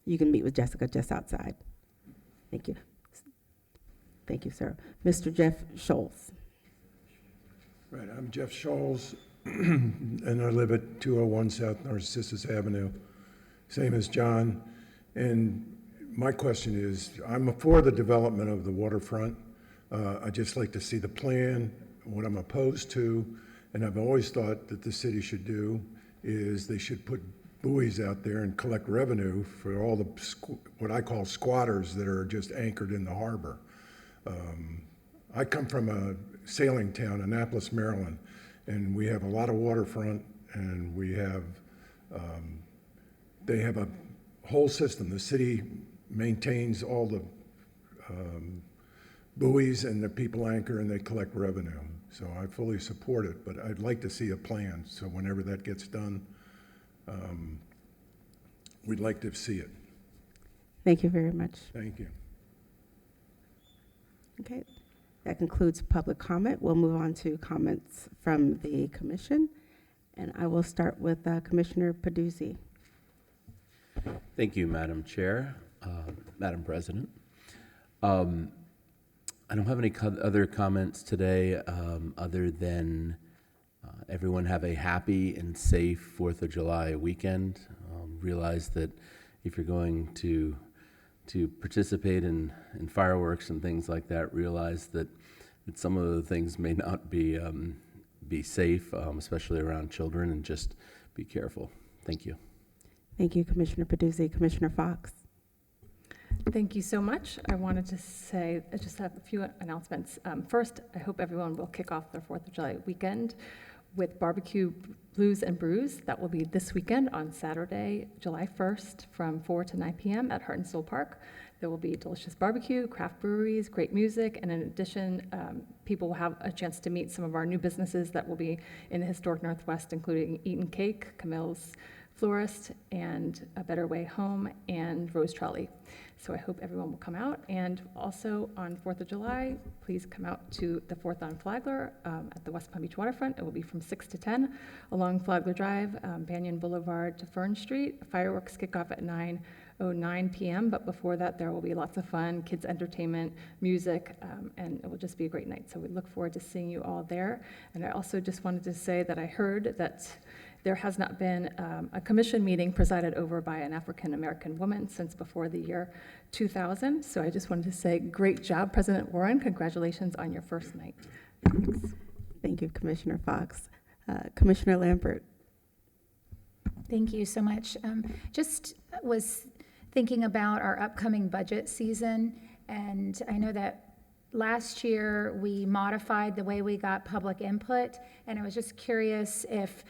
You can meet with Jessica just outside. Thank you. Thank you, sir. Mr. Jeff Scholes. Right, I'm Jeff Scholes, and I live at 201 South Narcissus Avenue, same as John. And my question is, I'm for the development of the waterfront. I'd just like to see the plan. What I'm opposed to, and I've always thought that the city should do, is they should put buoys out there and collect revenue for all the, what I call squatters that are just anchored in the harbor. I come from a sailing town, Annapolis, Maryland, and we have a lot of waterfront, and we have, they have a whole system. The city maintains all the buoys, and the people anchor and they collect revenue. So I fully support it, but I'd like to see a plan. So whenever that gets done, we'd like to see it. Thank you very much. Thank you. Okay, that concludes public comment. We'll move on to comments from the commission. And I will start with Commissioner Peduzzi. Thank you, Madam Chair, Madam President. I don't have any other comments today other than everyone have a happy and safe 4th of July weekend. Realize that if you're going to participate in fireworks and things like that, realize that some of the things may not be safe, especially around children, and just be careful. Thank you. Thank you, Commissioner Peduzzi. Commissioner Fox. Thank you so much. I wanted to say, I just have a few announcements. First, I hope everyone will kick off their 4th of July weekend with barbecue Blues and Brews. That will be this weekend on Saturday, July 1st from 4 to 9 p.m. at Heart and Soul Park. There will be delicious barbecue, craft breweries, great music, and in addition, people will have a chance to meet some of our new businesses that will be in the historic Northwest, including Eaton Cake, Camille's Florist, and A Better Way Home, and Rose Trolley. So I hope everyone will come out. And also on 4th of July, please come out to the 4th on Flagler at the West Palm Beach Waterfront. It will be from 6 to 10 along Flagler Drive, Banyan Boulevard to Fern Street. Fireworks kick off at 9:09 p.m., but before that, there will be lots of fun, kids entertainment, music, and it will just be a great night. So we look forward to seeing you all there. And I also just wanted to say that I heard that there has not been a commission meeting presided over by an African-American woman since before the year 2000. So I just wanted to say, great job, President Warren. Congratulations on your first night. Thanks. Thank you, Commissioner Fox. Commissioner Lambert. Thank you so much. Just was thinking about our upcoming budget season, and I know that last year, we modified the way we got public input, and I was just curious if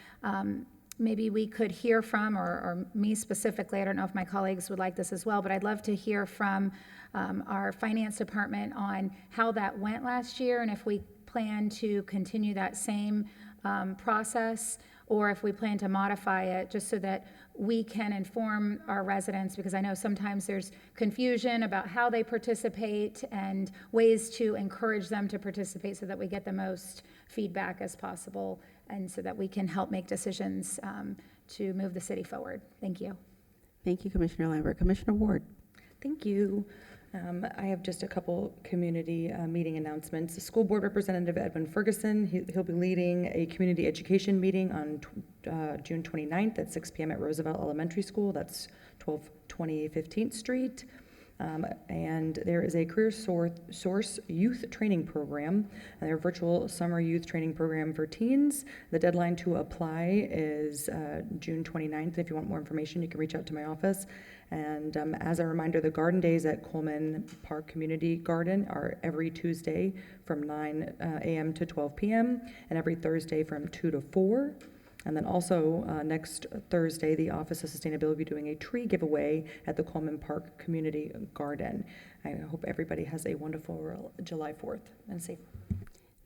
maybe we could hear from, or me specifically, I don't know if my colleagues would like this as well, but I'd love to hear from our finance department on how that went last year, and if we plan to continue that same process, or if we plan to modify it, just so that we can inform our residents, because I know sometimes there's confusion about how they participate and ways to encourage them to participate so that we get the most feedback as possible and so that we can help make decisions to move the city forward. Thank you. Thank you, Commissioner Lambert. Commissioner Ward. Thank you. I have just a couple community meeting announcements. The School Board Representative Edwin Ferguson, he'll be leading a community education meeting on June 29th at 6 p.m. at Roosevelt Elementary School. That's 1220 15th Street. And there is a Career Source Youth Training Program, their virtual summer youth training program for teens. The deadline to apply is June 29th. If you want more information, you can reach out to my office. And as a reminder, the garden days at Coleman Park Community Garden are every Tuesday from 9 a.m. to 12 p.m. and every Thursday from 2 to 4. And then also next Thursday, the Office of Sustainability will be doing a tree giveaway at the Coleman Park Community Garden. I hope everybody has a wonderful July 4th and safe.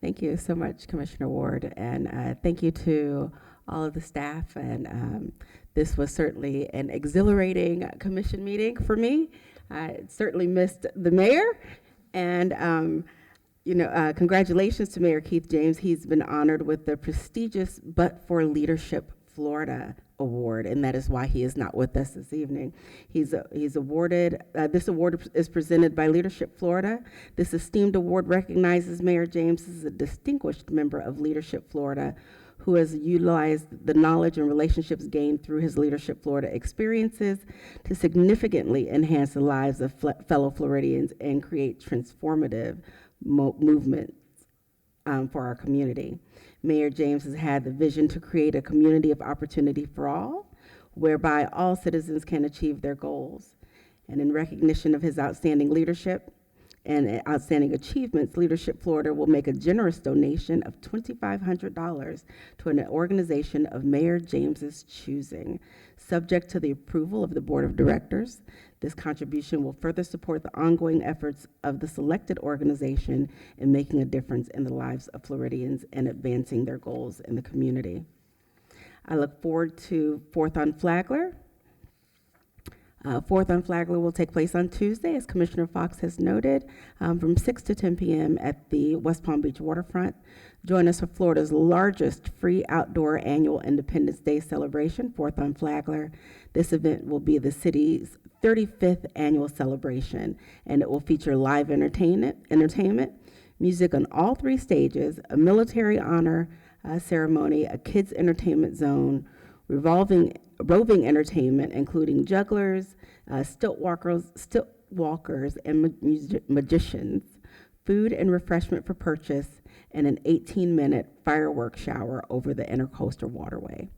Thank you so much, Commissioner Ward, and thank you to all of the staff. And this was certainly an exhilarating commission meeting for me. I certainly missed the mayor, and congratulations to Mayor Keith James. He's been honored with the prestigious But for Leadership Florida Award, and that is why he is not with us this evening. He's awarded, this award is presented by Leadership Florida. This esteemed award recognizes Mayor James as a distinguished member of Leadership Florida who has utilized the knowledge and relationships gained through his Leadership Florida experiences to significantly enhance the lives of fellow Floridians and create transformative movements for our community. Mayor James has had the vision to create a community of opportunity for all, whereby all citizens can achieve their goals. And in recognition of his outstanding leadership and outstanding achievements, Leadership Florida will make a generous donation of $2,500 to an organization of Mayor James's choosing, subject to the approval of the Board of Directors. This contribution will further support the ongoing efforts of the selected organization in making a difference in the lives of Floridians and advancing their goals in the community. I look forward to 4th on Flagler. 4th on Flagler will take place on Tuesday, as Commissioner Fox has noted, from 6 to 10 p.m. at the West Palm Beach waterfront. Join us for Florida's largest free outdoor annual Independence Day celebration, 4th on Flagler. This event will be the city's 35th annual celebration, and it will feature live entertainment, music on all 3 stages, a military honor ceremony, a kids entertainment zone, roving entertainment, including jugglers, stilt walkers, and magicians, food and refreshment for purchase, and an 18-minute fireworks shower over the Intercoastal Waterway.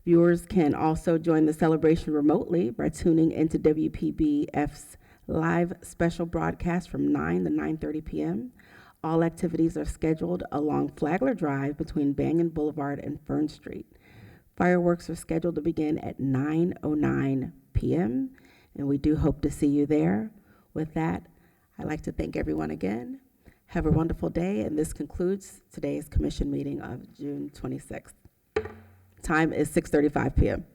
Viewers can also join the celebration remotely by tuning into WPB-F's live special broadcast from 9 to 9:30 p.m. All activities are scheduled along Flagler Drive between Banyan Boulevard and Fern Street. Fireworks are scheduled to begin at 9:09 p.m., and we do hope to see you there. With that, I'd like to thank everyone again. Have a wonderful day, and this concludes today's commission meeting of June 26th. Time is 6:35 p.m.